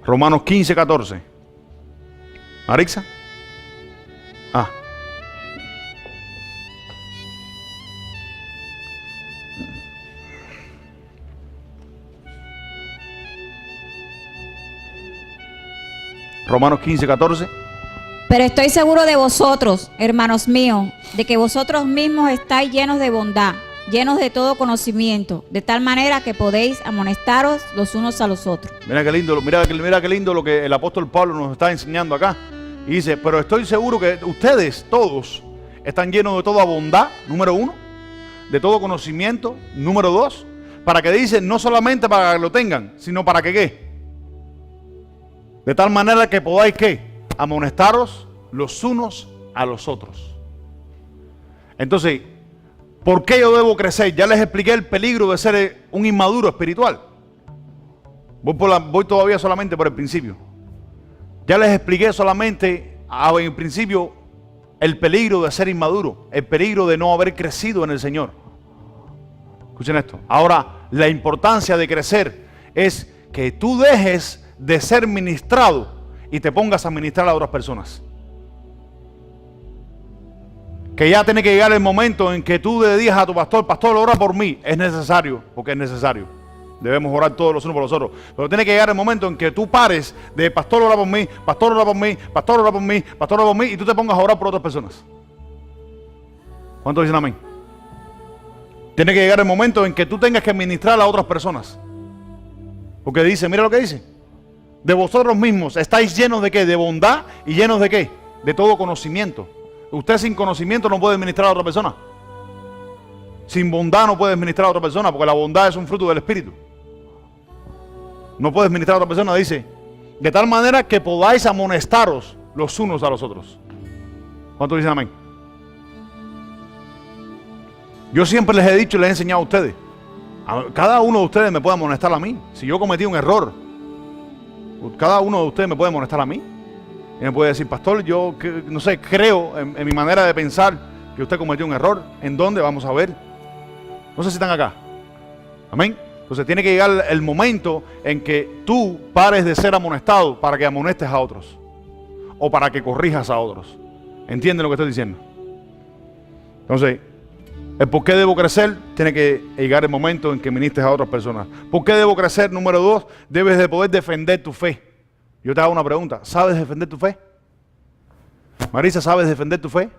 Romanos 15, 14. ¿Arixa? Romanos 15, 14. Pero estoy seguro de vosotros, hermanos míos, de que vosotros mismos estáis llenos de bondad, llenos de todo conocimiento, de tal manera que podéis amonestaros los unos a los otros. Mira qué lindo, mira qué lindo lo que el apóstol Pablo nos está enseñando acá. Y dice, pero estoy seguro que ustedes todos están llenos de toda bondad, número 1, de todo conocimiento, número 2, para que dice, no solamente para que lo tengan, sino para que ¿qué? De tal manera que podáis ¿qué? Amonestaros los unos a los otros. Entonces, ¿por qué yo debo crecer? Ya les expliqué el peligro de ser un inmaduro espiritual. Voy todavía solamente por el principio. Ya les expliqué solamente en el principio el peligro de ser inmaduro, el peligro de no haber crecido en el Señor. Escuchen esto. Ahora, la importancia de crecer es que tú dejes de ser ministrado y te pongas a ministrar a otras personas. Que ya tiene que llegar el momento en que tú le digas a tu pastor, pastor, ora por mí. Es necesario, porque es necesario. Debemos orar todos los unos por los otros. Pero tiene que llegar el momento en que tú pares de pastor, ora por mí, pastor, ora por mí, pastor, ora por mí, pastor, ora por mí, y tú te pongas a orar por otras personas. ¿Cuántos dicen amén? Tiene que llegar el momento en que tú tengas que ministrar a otras personas. Porque dice, mira lo que dice. De vosotros mismos estáis llenos de ¿qué? De bondad y llenos de ¿qué? De todo conocimiento. Usted sin conocimiento no puede ministrar a otra persona. Sin bondad no puedes ministrar a otra persona, porque la bondad es un fruto del Espíritu. No puedes ministrar a otra persona, dice, de tal manera que podáis amonestaros los unos a los otros. ¿Cuántos dicen amén? Yo siempre les he dicho y les he enseñado a ustedes. Cada uno de ustedes me puede amonestar a mí. Si yo cometí un error, cada uno de ustedes me puede amonestar a mí. Y me puede decir, pastor, yo no sé, creo en mi manera de pensar que usted cometió un error. ¿En dónde? Vamos a ver. No sé si están acá. Amén. Entonces tiene que llegar el momento en que tú pares de ser amonestado para que amonestes a otros. O para que corrijas a otros. ¿Entienden lo que estoy diciendo? Entonces, el por qué debo crecer, tiene que llegar el momento en que ministres a otras personas. ¿Por qué debo crecer? Número 2, debes de poder defender tu fe. Yo te hago una pregunta. ¿Sabes defender tu fe? Marisa, ¿sabes defender tu fe?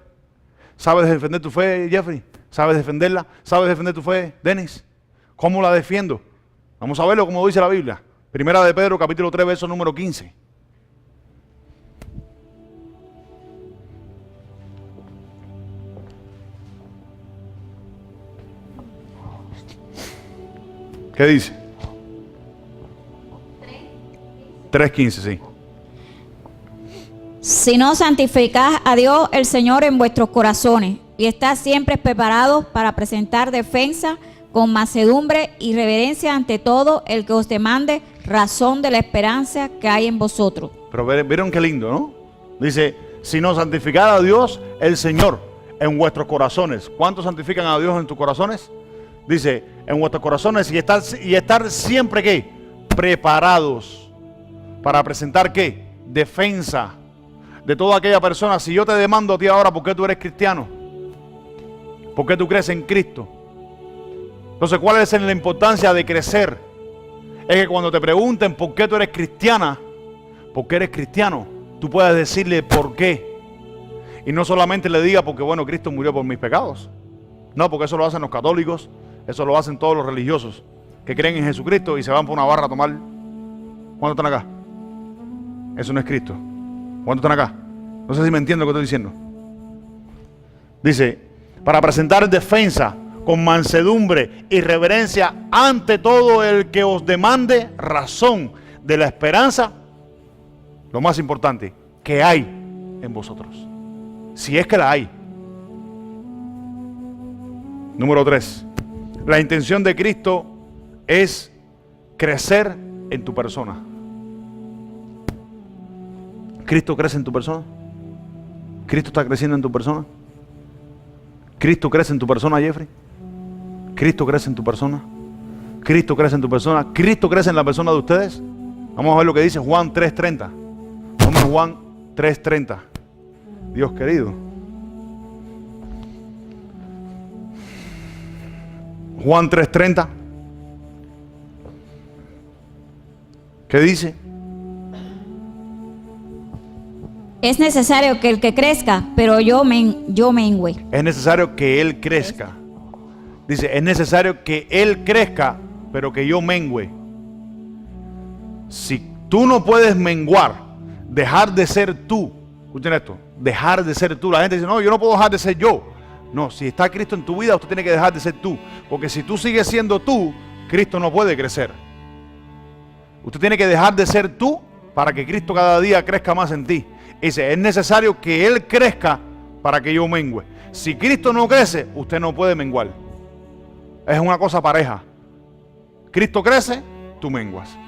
¿Sabes defender tu fe, Jeffrey? ¿Sabes defenderla? ¿Sabes defender tu fe, Dennis? ¿Cómo la defiendo? Vamos a verlo como dice la Biblia. Primera de Pedro, capítulo 3, verso número 15. ¿Qué dice? 3:15, sí. Si no santificad a Dios el Señor en vuestros corazones y estad siempre preparados para presentar defensa con mansedumbre y reverencia ante todo el que os demande razón de la esperanza que hay en vosotros. Pero vieron qué lindo, ¿no? Dice, si no santificad a Dios el Señor en vuestros corazones. ¿Cuántos santifican a Dios en tus corazones? Dice, en vuestros corazones y estar siempre, ¿qué? Preparados para presentar, ¿qué? Defensa de toda aquella persona. Si yo te demando a ti ahora, ¿por qué tú eres cristiano? ¿Por qué tú crees en Cristo? Entonces, ¿cuál es la importancia de crecer? Es que cuando te pregunten por qué tú eres cristiana, por qué eres cristiano, tú puedas decirle por qué. Y no solamente le diga porque, bueno, Cristo murió por mis pecados. No, porque eso lo hacen los católicos, eso lo hacen todos los religiosos que creen en Jesucristo y se van por una barra a tomar. ¿Cuántos están acá? Eso no es Cristo. ¿Cuántos están acá? No sé si me entienden lo que estoy diciendo. Dice, para presentar defensa con mansedumbre y reverencia ante todo el que os demande razón de la esperanza, lo más importante, que hay en vosotros. Si es que la hay. Número 3. La intención de Cristo es crecer en tu persona. ¿Cristo crece en tu persona? ¿Cristo está creciendo en tu persona? ¿Cristo crece en tu persona, Jeffrey? ¿Cristo crece en tu persona? ¿Cristo crece en tu persona? ¿Cristo crece en la persona de ustedes? Vamos a ver lo que dice Juan 3:30. Vamos a Juan 3:30. Dios querido. Juan 3:30. ¿Qué dice? Es necesario que el que crezca, pero yo mengüe. Es necesario que Él crezca. Dice, es necesario que Él crezca, pero que yo mengüe. Si tú no puedes menguar, dejar de ser tú. Escuchen esto, dejar de ser tú. La gente dice, no, yo no puedo dejar de ser yo. No, si está Cristo en tu vida, usted tiene que dejar de ser tú. Porque si tú sigues siendo tú, Cristo no puede crecer. Usted tiene que dejar de ser tú para que Cristo cada día crezca más en ti. Dice, es necesario que Él crezca para que yo mengüe. Si Cristo no crece, usted no puede menguar. Es una cosa pareja. Cristo crece, tú menguas.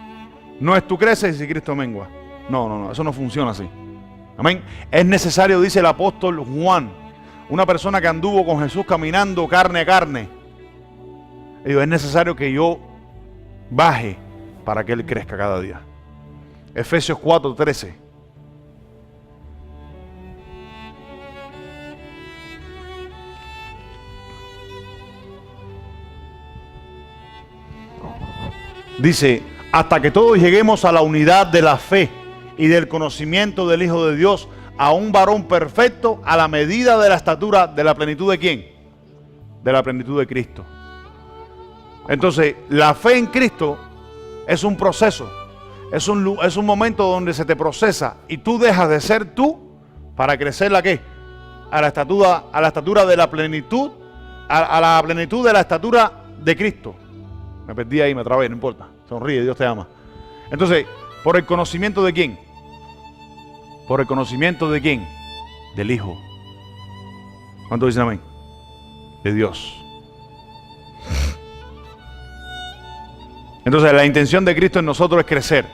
No es tú creces y Cristo mengua. No, eso no funciona así. Amén. Es necesario, dice el apóstol Juan, una persona que anduvo con Jesús caminando carne a carne. Digo, es necesario que yo baje para que Él crezca cada día. Efesios 4:13. Dice, hasta que todos lleguemos a la unidad de la fe y del conocimiento del Hijo de Dios, a un varón perfecto, a la medida de la estatura, de la plenitud de ¿quién? De la plenitud de Cristo. Entonces, la fe en Cristo es un proceso, es un momento donde se te procesa y tú dejas de ser tú para crecer ¿la qué? A la estatura de la plenitud, a la plenitud de la estatura de Cristo. Me perdí ahí, me trabé, no importa. Sonríe, Dios te ama. Entonces, ¿por el conocimiento de quién? ¿Por el conocimiento de quién? Del Hijo. ¿Cuántos dicen amén? De Dios. Entonces, la intención de Cristo en nosotros es crecer.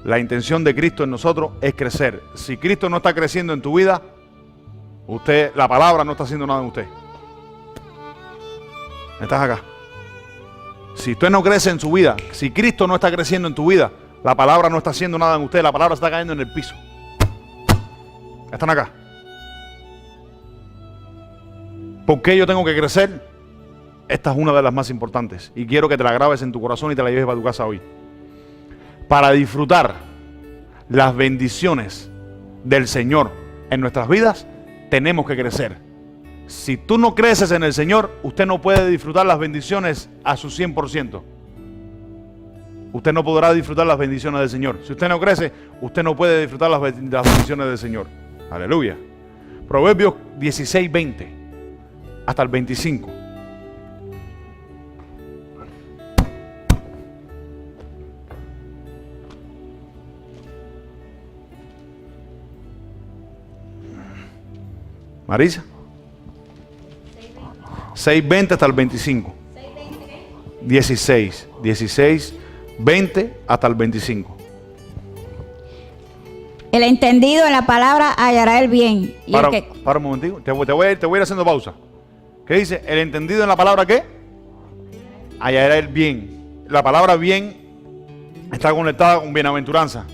La intención de Cristo en nosotros es crecer. Si Cristo no está creciendo en tu vida, usted, la palabra no está haciendo nada en usted. Estás acá. Si usted no crece en su vida, si Cristo no está creciendo en tu vida, la palabra no está haciendo nada en usted, la palabra está cayendo en el piso. Están acá. ¿Por qué yo tengo que crecer? Esta es una de las más importantes y quiero que te la grabes en tu corazón y te la lleves para tu casa hoy. Para disfrutar las bendiciones del Señor en nuestras vidas, tenemos que crecer. Si tú no creces en el Señor, usted no puede disfrutar las bendiciones a su 100%. Usted no podrá disfrutar las bendiciones del Señor. Si usted no crece, usted no puede disfrutar las bendiciones del Señor. Aleluya. Proverbios 16, 20 hasta el 25. Marisa. 6:20 hasta el 25. 16, 20 hasta el 25. El entendido en la palabra hallará el bien. Y Para un momentito, te voy a ir haciendo pausa. ¿Qué dice? El entendido en la palabra ¿qué? Hallará el bien. La palabra bien está conectada con bienaventuranza.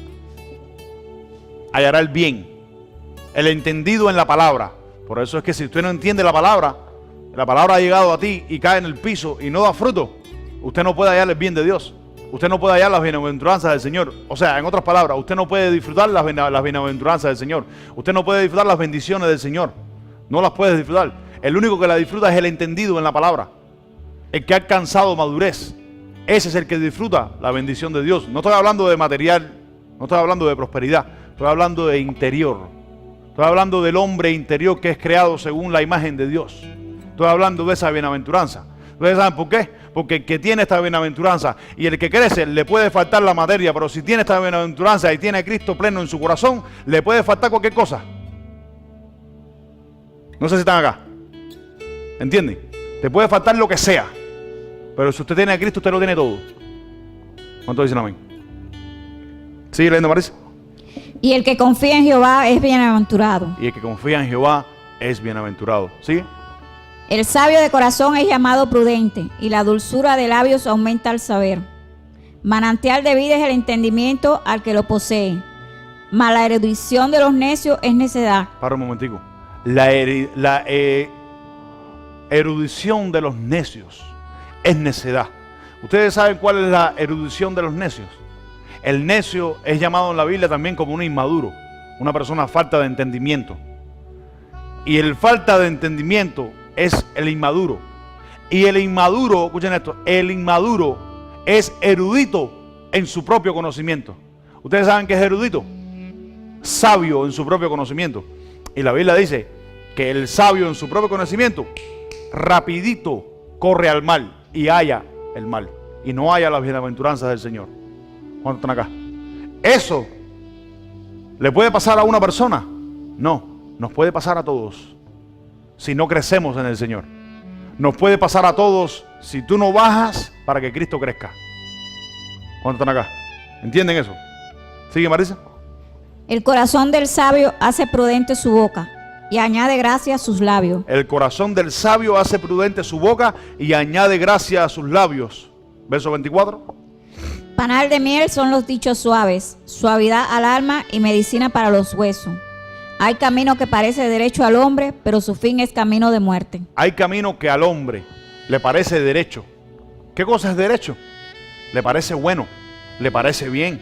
Hallará el bien. El entendido en la palabra. Por eso es que si usted no entiende la palabra ha llegado a ti y cae en el piso y no da fruto, usted no puede hallar el bien de Dios. Usted no puede hallar las bienaventuranzas del Señor. O sea, en otras palabras, usted no puede disfrutar las bienaventuranzas del Señor. Usted no puede disfrutar las bendiciones del Señor. No las puede disfrutar. El único que la disfruta es el entendido en la palabra. El que ha alcanzado madurez. Ese es el que disfruta la bendición de Dios. No estoy hablando de material, no estoy hablando de prosperidad. Estoy hablando de interior. Estoy hablando del hombre interior que es creado según la imagen de Dios. Estoy hablando de esa bienaventuranza. ¿Ustedes saben por qué? Porque el que tiene esta bienaventuranza y el que crece le puede faltar la materia, pero si tiene esta bienaventuranza y tiene a Cristo pleno en su corazón, le puede faltar cualquier cosa. No sé si están acá. ¿Entienden? Te puede faltar lo que sea, pero si usted tiene a Cristo, usted lo tiene todo. ¿Cuántos dicen amén? ¿Sigue leyendo, Marisa? Y el que confía en Jehová es bienaventurado. Y el que confía en Jehová es bienaventurado. ¿Sigue? El sabio de corazón es llamado prudente, y la dulzura de labios aumenta el saber. Manantial de vida es el entendimiento al que lo posee, mas la erudición de los necios es necedad. Para un momentico. La erudición de los necios es necedad. ¿Ustedes saben cuál es la erudición de los necios? El necio es llamado en la Biblia también como un inmaduro, una persona falta de entendimiento. Y el falta de entendimiento es el inmaduro. Y el inmaduro, escuchen esto, el inmaduro es erudito en su propio conocimiento. ¿Ustedes saben qué es erudito? Sabio en su propio conocimiento. Y la Biblia dice que el sabio en su propio conocimiento rapidito corre al mal y halla el mal. Y no halla las bienaventuranzas del Señor. ¿Cuántos están acá? ¿Eso le puede pasar a una persona? No, nos puede pasar a todos. Si no crecemos en el Señor. Nos puede pasar a todos si tú no bajas para que Cristo crezca. ¿Cuántos están acá? ¿Entienden eso? ¿Sigue, Marisa? El corazón del sabio hace prudente su boca y añade gracia a sus labios. El corazón del sabio hace prudente su boca y añade gracia a sus labios. Verso 24. Panal de miel son los dichos suaves, suavidad al alma y medicina para los huesos. Hay camino que parece derecho al hombre, pero su fin es camino de muerte. Hay camino que al hombre le parece derecho. ¿Qué cosa es derecho? Le parece bueno, le parece bien.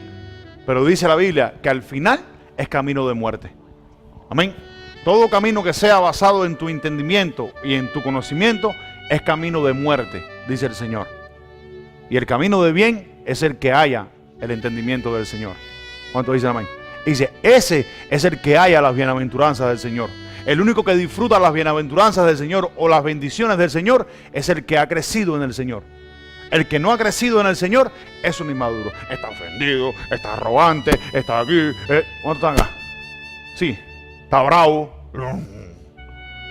Pero dice la Biblia que al final es camino de muerte. Amén. Todo camino que sea basado en tu entendimiento y en tu conocimiento es camino de muerte, dice el Señor. Y el camino de bien es el que haya el entendimiento del Señor. ¿Cuántos dicen amén? Dice, ese es el que haya las bienaventuranzas del Señor. El único que disfruta las bienaventuranzas del Señor o las bendiciones del Señor es el que ha crecido en el Señor. El que no ha crecido en el Señor es un inmaduro. Está ofendido, está arrogante, está aquí. ¿Cuántos están acá? Sí, está bravo.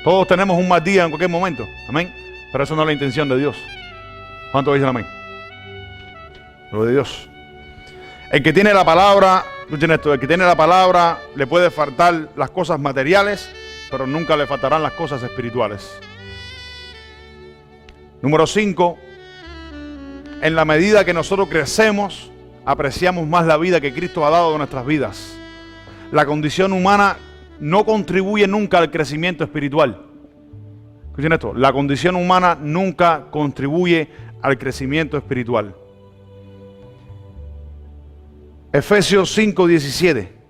Todos tenemos un mal día en cualquier momento. Amén. Pero eso no es la intención de Dios. ¿Cuántos dicen amén? Lo de Dios. El que tiene la palabra, escuchen esto, el que tiene la palabra le puede faltar las cosas materiales, pero nunca le faltarán las cosas espirituales. Número 5, en la medida que nosotros crecemos, apreciamos más la vida que Cristo ha dado a nuestras vidas. La condición humana no contribuye nunca al crecimiento espiritual. Escuchen esto, la condición humana nunca contribuye al crecimiento espiritual. Efesios 5:17.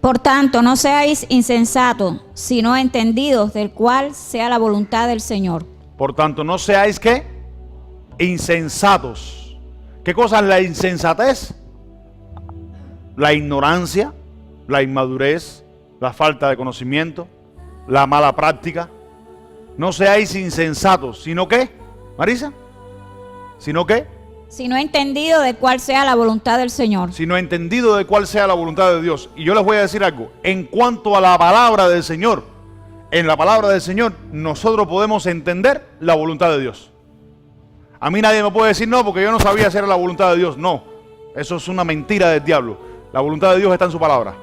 Por tanto, no seáis insensatos, sino entendidos del cual sea la voluntad del Señor. Por tanto, no seáis ¿qué? Insensatos. ¿Qué cosa es la insensatez? La ignorancia, la inmadurez, la falta de conocimiento, la mala práctica. No seáis insensatos, sino ¿qué? Marisa, ¿sino qué? Sino entendidos de cuál sea la voluntad del Señor. Sino entendido de cuál sea la voluntad de Dios. Y yo les voy a decir algo, en cuanto a la palabra del Señor, en la palabra del Señor nosotros podemos entender la voluntad de Dios. A mí nadie me puede decir no, porque yo no sabía si era la voluntad de Dios. No, eso es una mentira del diablo. La voluntad de Dios está en su palabra.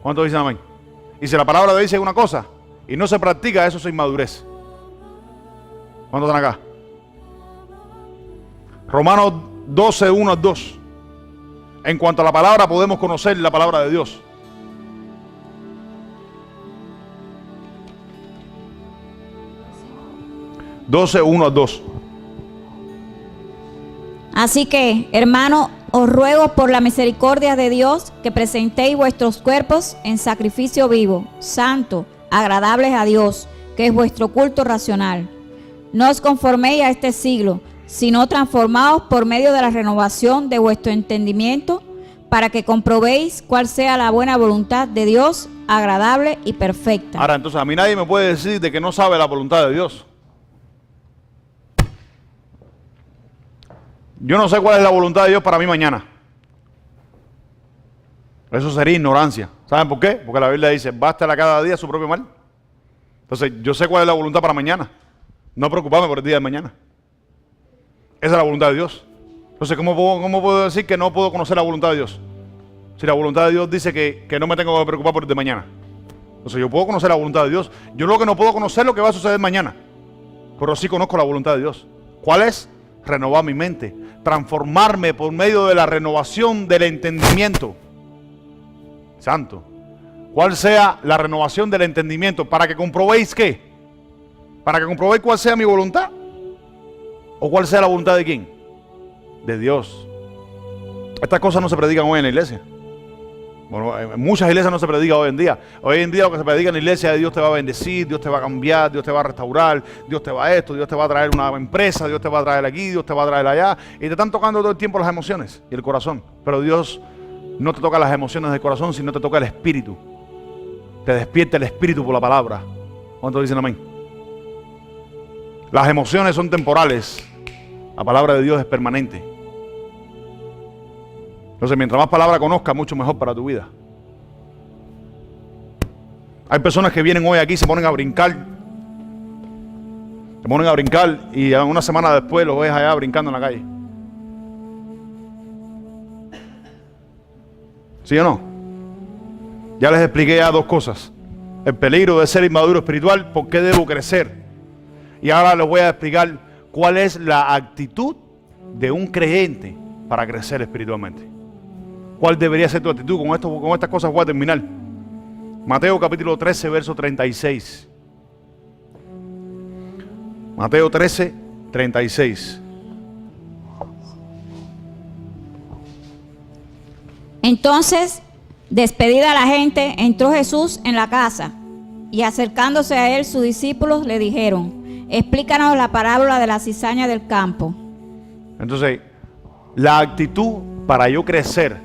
¿Cuántos dicen amén? Y si la palabra dice una cosa y no se practica, eso es inmadurez. ¿Cuántos están acá? Romanos 12, 1 al 2. En cuanto a la palabra, podemos conocer la palabra de Dios. Doce, 1 al 2. Así que, hermano, os ruego por la misericordia de Dios que presentéis vuestros cuerpos en sacrificio vivo, santo, agradables a Dios, que es vuestro culto racional. No os conforméis a este siglo, sino transformaos por medio de la renovación de vuestro entendimiento, para que comprobéis cuál sea la buena voluntad de Dios, agradable y perfecta. Ahora, entonces, a mí nadie me puede decir de que no sabe la voluntad de Dios. Yo no sé cuál es la voluntad de Dios para mí mañana. Eso sería ignorancia. ¿Saben por qué? Porque la Biblia dice, bástale a cada día su propio mal. Entonces, yo sé cuál es la voluntad para mañana. No preocuparme por el día de mañana. Esa es la voluntad de Dios. Entonces, ¿cómo puedo decir que no puedo conocer la voluntad de Dios? Si la voluntad de Dios dice que no me tengo que preocupar por el de mañana. Entonces, yo puedo conocer la voluntad de Dios. Yo lo que no puedo conocer es lo que va a suceder mañana. Pero sí conozco la voluntad de Dios. ¿Cuál es? Renovar mi mente. Transformarme por medio de la renovación del entendimiento. Santo. ¿Cuál sea la renovación del entendimiento? Para que comprobéis ¿qué? Para que comprobéis cuál sea mi voluntad. ¿O cuál sea la voluntad de quién? De Dios. Estas cosas no se predican hoy en la iglesia. Bueno, en muchas iglesias no se predica hoy en día. Hoy en día lo que se predica en la iglesia es Dios te va a bendecir, Dios te va a cambiar, Dios te va a restaurar, Dios te va a esto, Dios te va a traer una empresa, Dios te va a traer aquí, Dios te va a traer allá. Y te están tocando todo el tiempo las emociones y el corazón. Pero Dios no te toca las emociones del corazón, sino te toca el espíritu. Te despierta el espíritu por la palabra. ¿Cuántos dicen amén? Las emociones son temporales. La palabra de Dios es permanente. Entonces, mientras más palabra conozcas, mucho mejor para tu vida. Hay personas que vienen hoy aquí y se ponen a brincar. Se ponen a brincar y una semana después los ves allá brincando en la calle. ¿Sí o no? Ya les expliqué ya dos cosas. El peligro de ser inmaduro espiritual, por qué debo crecer. Y ahora les voy a explicar cuál es la actitud de un creyente para crecer espiritualmente. ¿Cuál debería ser tu actitud? Con estas cosas voy a terminar. Mateo capítulo 13, verso 36. Mateo 13, 36. Entonces, despedida la gente, entró Jesús en la casa, y acercándose a él sus discípulos le dijeron, explícanos la parábola de la cizaña del campo. Entonces, la actitud para yo crecer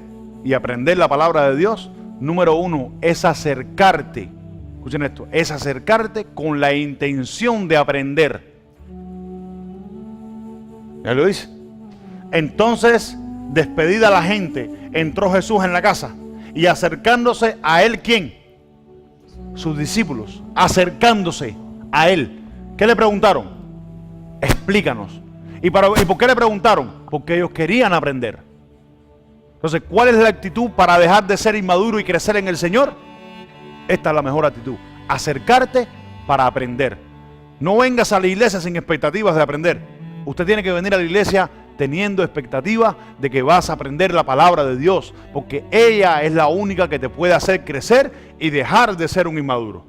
y aprender la palabra de Dios, número 1, es acercarte. Escuchen esto, es acercarte con la intención de aprender. ¿Ya lo dice? Entonces, despedida la gente, entró Jesús en la casa y acercándose a él, ¿quién? sus discípulos, acercándose a él, ¿qué le preguntaron? Explícanos. ¿Y por qué le preguntaron? Porque ellos querían aprender. Entonces, ¿cuál es la actitud para dejar de ser inmaduro y crecer en el Señor? Esta es la mejor actitud. Acercarte para aprender. No vengas a la iglesia sin expectativas de aprender. Usted tiene que venir a la iglesia teniendo expectativa de que vas a aprender la palabra de Dios, porque ella es la única que te puede hacer crecer y dejar de ser un inmaduro.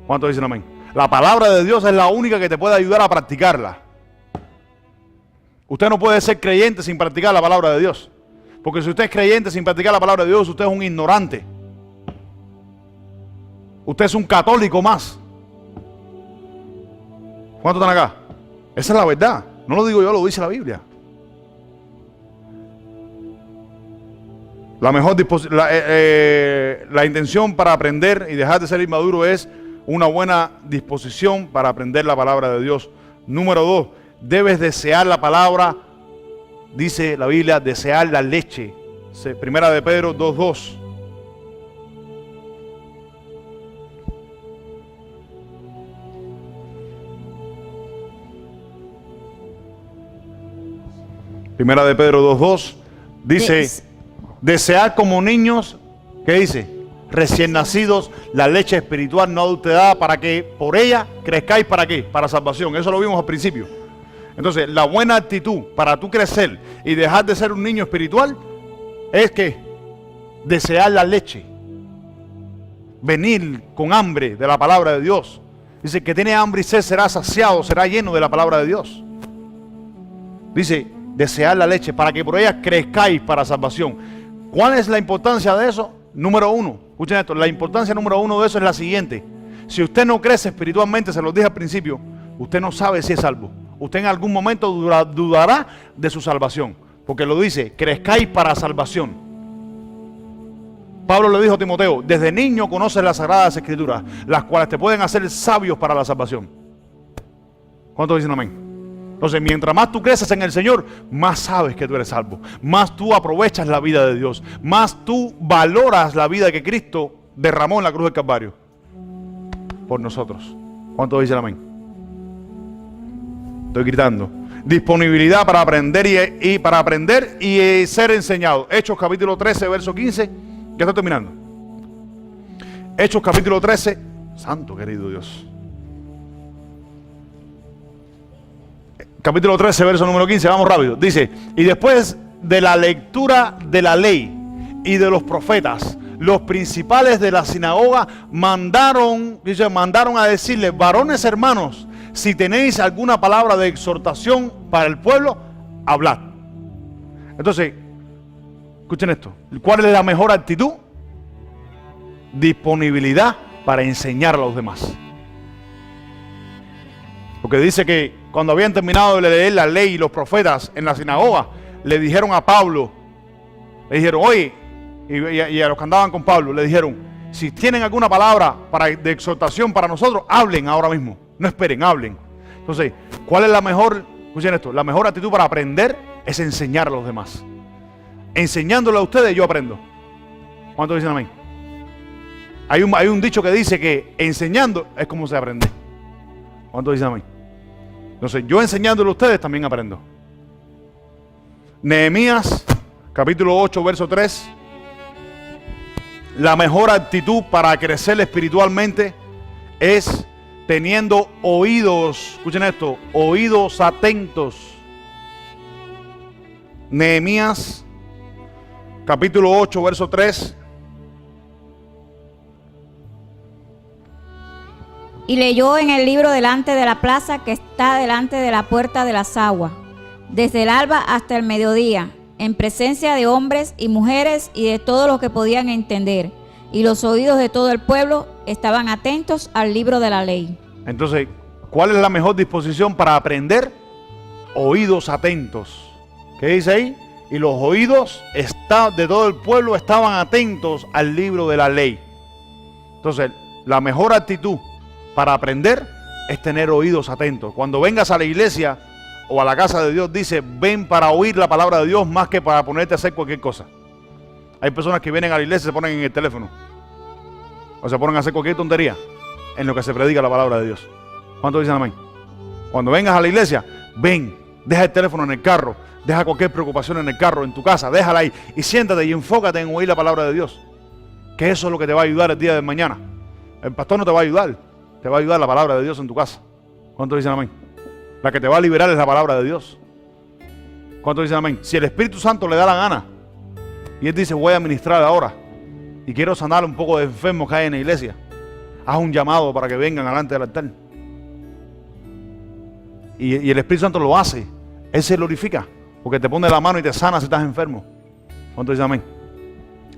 ¿Cuántos dicen amén? La palabra de Dios es la única que te puede ayudar a practicarla. Usted no puede ser creyente sin practicar la palabra de Dios, porque si usted es creyente sin practicar la palabra de Dios, usted es un ignorante. Usted es un católico más. ¿Cuántos están acá? Esa es la verdad. No lo digo yo, lo dice la Biblia. La intención para aprender y dejar de ser inmaduro es una buena disposición para aprender la palabra de Dios. Número 2, debes desear la palabra, dice la Biblia, desear la leche. Primera de Pedro 2:2. Primera de Pedro 2:2 dice, desear como niños, ¿qué dice? Recién nacidos, la leche espiritual no adulterada, para que por ella crezcáis, ¿para qué? Para salvación. Eso lo vimos al principio. Entonces, la buena actitud para tú crecer y dejar de ser un niño espiritual es que desear la leche, venir con hambre de la palabra de Dios. Dice, que tiene hambre y sed será saciado, será lleno de la palabra de Dios. Dice, desear la leche para que por ella crezcáis para salvación. ¿Cuál es la importancia de eso? Número 1, escuchen esto, la importancia número 1 de eso es la siguiente. Si usted no crece espiritualmente, se lo dije al principio, usted no sabe si es salvo. Usted en algún momento dudará de su salvación, porque lo dice, crezcáis para salvación. Pablo le dijo a Timoteo, desde niño conoces las sagradas escrituras, las cuales te pueden hacer sabios para la salvación. ¿Cuántos dicen amén? Entonces, mientras más tú creces en el Señor, más sabes que tú eres salvo, más tú aprovechas la vida de Dios, más tú valoras la vida que Cristo derramó en la cruz del Calvario por nosotros. ¿Cuántos dicen amén? Estoy gritando. Disponibilidad para aprender y ser enseñado. Hechos capítulo 13, verso 15. Ya estoy terminando. Hechos capítulo 13. Santo querido Dios. Capítulo 13, verso número 15, vamos rápido. Dice, y después de la lectura de la ley y de los profetas, los principales de la sinagoga mandaron a decirle, varones hermanos, si tenéis alguna palabra de exhortación para el pueblo, hablad. Entonces, escuchen esto. ¿Cuál es la mejor actitud? Disponibilidad para enseñar a los demás. Porque dice que cuando habían terminado de leer la ley y los profetas en la sinagoga, le dijeron a Pablo, le dijeron, oye, y a los que andaban con Pablo, le dijeron, si tienen alguna palabra de exhortación para nosotros, hablen ahora mismo, no esperen, hablen. Entonces, ¿cuál es la mejor, escuchen esto, la mejor actitud para aprender? Es enseñar a los demás. Enseñándole a ustedes, yo aprendo. ¿Cuántos dicen amén? Hay un dicho que dice que enseñando es como se aprende. ¿Cuántos dicen amén? Entonces, yo enseñándole a ustedes también aprendo. Nehemías, capítulo 8, verso 3. La mejor actitud para crecer espiritualmente es teniendo oídos, escuchen esto, oídos atentos. Nehemías, capítulo 8, verso 3. Y leyó en el libro delante de la plaza que está delante de la puerta de las aguas, desde el alba hasta el mediodía, en presencia de hombres y mujeres y de todos los que podían entender. Y los oídos de todo el pueblo estaban atentos al libro de la ley. Entonces, ¿cuál es la mejor disposición para aprender? Oídos atentos. ¿Qué dice ahí? Y los oídos de todo el pueblo estaban atentos al libro de la ley. Entonces, la mejor actitud para aprender es tener oídos atentos. Cuando vengas a la iglesia o a la casa de Dios, dice, ven para oír la palabra de Dios más que para ponerte a hacer cualquier cosa. Hay personas que vienen a la iglesia y se ponen en el teléfono. o se ponen a hacer cualquier tontería en lo que se predica la palabra de Dios. ¿Cuántos dicen amén? Cuando vengas a la iglesia, ven, deja el teléfono en el carro, deja cualquier preocupación en el carro, en tu casa, déjala ahí y siéntate y enfócate en oír la palabra de Dios. Que eso es lo que te va a ayudar el día de mañana. El pastor no te va a ayudar, te va a ayudar la palabra de Dios en tu casa. ¿Cuántos dicen amén? La que te va a liberar es la palabra de Dios. ¿Cuántos dicen amén? Si el Espíritu Santo le da la gana y Él dice, voy a ministrar ahora y quiero sanar un poco de enfermos que hay en la iglesia, haz un llamado para que vengan delante del altar. Y el Espíritu Santo lo hace. Él se glorifica porque te pone la mano y te sana si estás enfermo. ¿Cuántos dicen amén?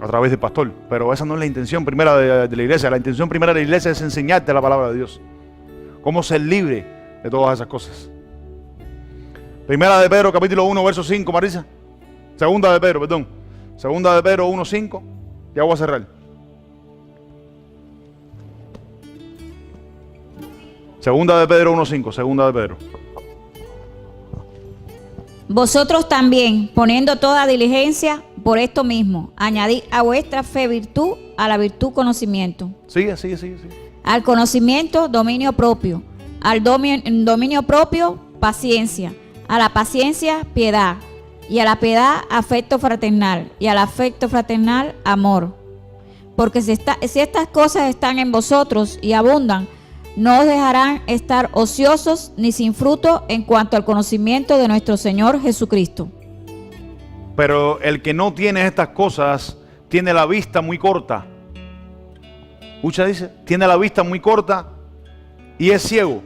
A través del pastor. Pero esa no es la intención primera de la iglesia. La intención primera de la iglesia es enseñarte la palabra de Dios. Cómo ser libre de todas esas cosas. Primera de Pedro, capítulo 1, verso 5, Marisa. Segunda de Pedro, perdón. Segunda de Pedro 1, 5. Ya voy a cerrar. Segunda de Pedro 1, 5. Segunda de Pedro. Vosotros también, poniendo toda diligencia por esto mismo, añadid a vuestra fe virtud, a la virtud conocimiento. Sigue. Al conocimiento, dominio propio. Al dominio propio, paciencia. A la paciencia, piedad. Y a la piedad, afecto fraternal. Y al afecto fraternal, amor. Porque si estas cosas están en vosotros y abundan, no os dejarán estar ociosos ni sin fruto en cuanto al conocimiento de nuestro Señor Jesucristo. Pero el que no tiene estas cosas tiene la vista muy corta. Escucha, dice, tiene la vista muy corta y es ciego,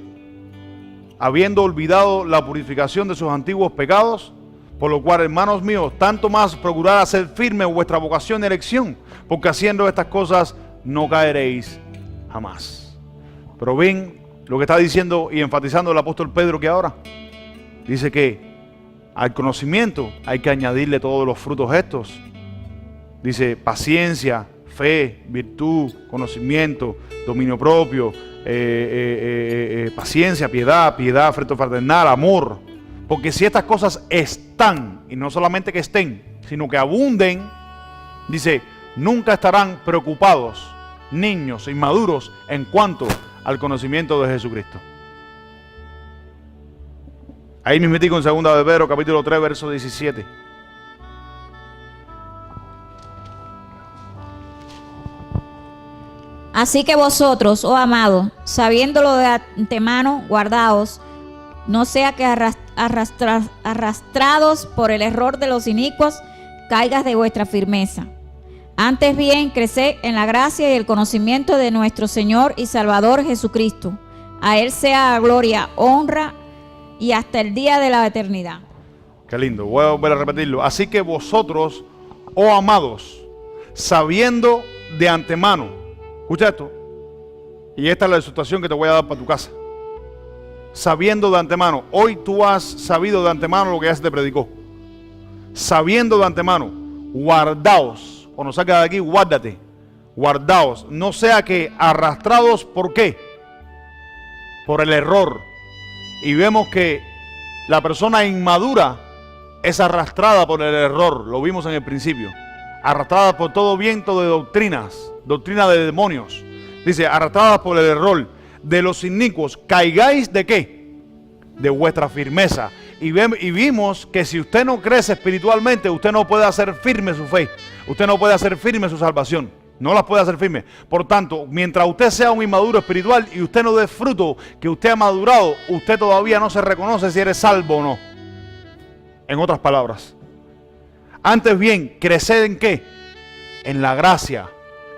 habiendo olvidado la purificación de sus antiguos pecados, por lo cual, hermanos míos, tanto más procurad hacer firme vuestra vocación y elección, porque haciendo estas cosas no caeréis jamás. Pero ven lo que está diciendo y enfatizando el apóstol Pedro que ahora dice que al conocimiento hay que añadirle todos los frutos estos. Dice paciencia, fe, virtud, conocimiento, dominio propio, paciencia, piedad, afecto fraternal, amor. Porque si estas cosas están, y no solamente que estén, sino que abunden, dice, nunca estarán preocupados, niños inmaduros, en cuanto al conocimiento de Jesucristo. Ahí mismo en 2 de Pedro, capítulo 3, verso 17. Así que vosotros, oh amados, sabiéndolo de antemano, guardaos, no sea que arrastrados por el error de los inicuos, caigas de vuestra firmeza. Antes bien, creced en la gracia y el conocimiento de nuestro Señor y Salvador Jesucristo. A Él sea gloria, honra y hasta el día de la eternidad. Qué lindo, voy a volver a repetirlo. Así que vosotros, oh amados, sabiendo de antemano, escucha esto, y esta es la exhortación que te voy a dar para tu casa. Sabiendo de antemano, hoy tú has sabido de antemano lo que ya se te predicó. Sabiendo de antemano, guardaos. Cuando salgas de aquí, guárdate, guardaos, no sea que arrastrados, ¿por qué? Por el error. Y vemos que la persona inmadura es arrastrada por el error, lo vimos en el principio, arrastrada por todo viento de doctrinas, doctrina de demonios. Dice, arrastradas por el error de los inicuos, caigáis ¿de qué? De vuestra firmeza. Y vimos que si usted no crece espiritualmente, usted no puede hacer firme su fe. Usted no puede hacer firme su salvación. No las puede hacer firme. Por tanto, mientras usted sea un inmaduro espiritual y usted no dé fruto que usted ha madurado, usted todavía no se reconoce si eres salvo o no. En otras palabras. Antes bien, crecer ¿en qué? En la gracia.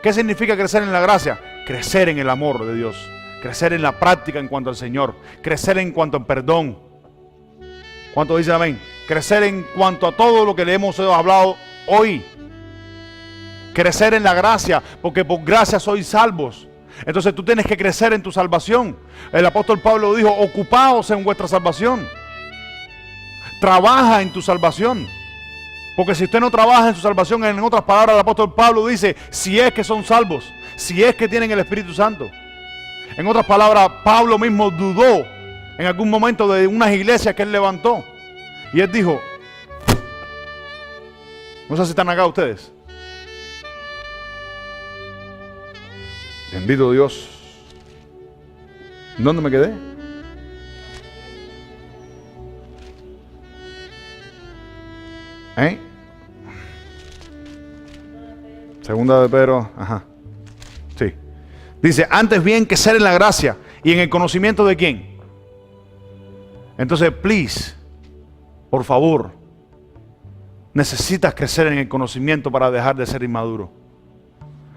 ¿Qué significa crecer en la gracia? Crecer en el amor de Dios. Crecer en la práctica en cuanto al Señor. Crecer en cuanto al perdón. ¿Cuánto dicen amén? Crecer en cuanto a todo lo que le hemos hablado hoy. Crecer en la gracia, porque por gracia sois salvos. Entonces tú tienes que crecer en tu salvación. El apóstol Pablo dijo, ocupaos en vuestra salvación. Trabaja en tu salvación. Porque si usted no trabaja en su salvación, en otras palabras, el apóstol Pablo dice, si es que son salvos, si es que tienen el Espíritu Santo. En otras palabras, Pablo mismo dudó en algún momento de unas iglesias que él levantó. Y él dijo, no sé si están acá ustedes. Bendito Dios. ¿Dónde me quedé? Segunda de Pedro, ajá. Sí. Dice, antes bien que ser en la gracia y en el conocimiento de quién. Entonces, please, por favor, necesitas crecer en el conocimiento para dejar de ser inmaduro.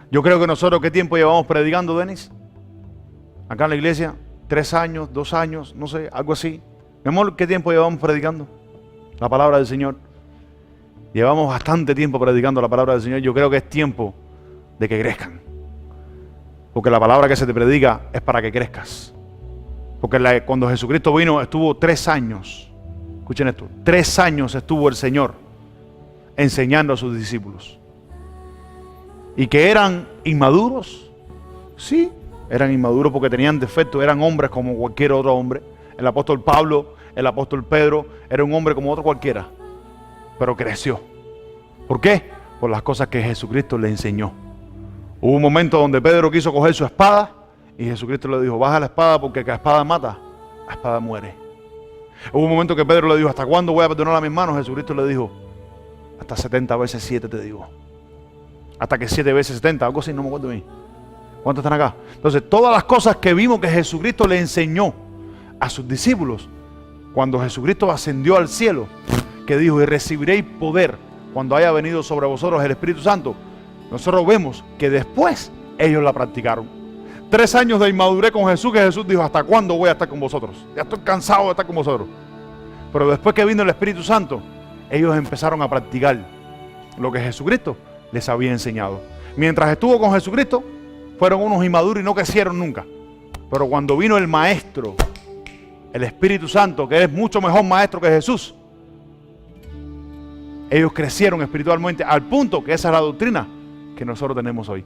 Yo creo que nosotros, ¿qué tiempo llevamos predicando, Denis? Acá en la iglesia, 3 años, 2 años, no sé, algo así. Mi amor, ¿qué tiempo llevamos predicando la palabra del Señor? Llevamos bastante tiempo predicando la palabra del Señor. Yo creo que es tiempo de que crezcan. Porque la palabra que se te predica es para que crezcas. Porque cuando Jesucristo vino, estuvo 3 años. Escuchen esto. 3 años estuvo el Señor enseñando a sus discípulos. ¿Y que eran inmaduros? Sí, eran inmaduros porque tenían defectos. Eran hombres como cualquier otro hombre. El apóstol Pablo, el apóstol Pedro, era un hombre como otro cualquiera. Pero creció. ¿Por qué? Por las cosas que Jesucristo le enseñó. Hubo un momento donde Pedro quiso coger su espada y Jesucristo le dijo, baja la espada porque que la espada mata, la espada muere. Hubo un momento que Pedro le dijo, ¿hasta cuándo voy a perdonar a mis manos? Jesucristo le dijo, hasta 70 veces 7 te digo. Hasta que 7 veces 70, algo así, no me acuerdo bien. ¿Cuántos están acá? Entonces, todas las cosas que vimos que Jesucristo le enseñó a sus discípulos, cuando Jesucristo ascendió al cielo, que dijo, y recibiréis poder cuando haya venido sobre vosotros el Espíritu Santo, nosotros vemos que después ellos la practicaron. 3 años de inmadurez con Jesús, que Jesús dijo, ¿hasta cuándo voy a estar con vosotros? Ya estoy cansado de estar con vosotros. Pero después que vino el Espíritu Santo, ellos empezaron a practicar lo que Jesucristo les había enseñado. Mientras estuvo con Jesucristo, fueron unos inmaduros y no crecieron nunca. Pero cuando vino el Maestro, el Espíritu Santo, que es mucho mejor maestro que Jesús, ellos crecieron espiritualmente al punto que esa es la doctrina que nosotros tenemos hoy.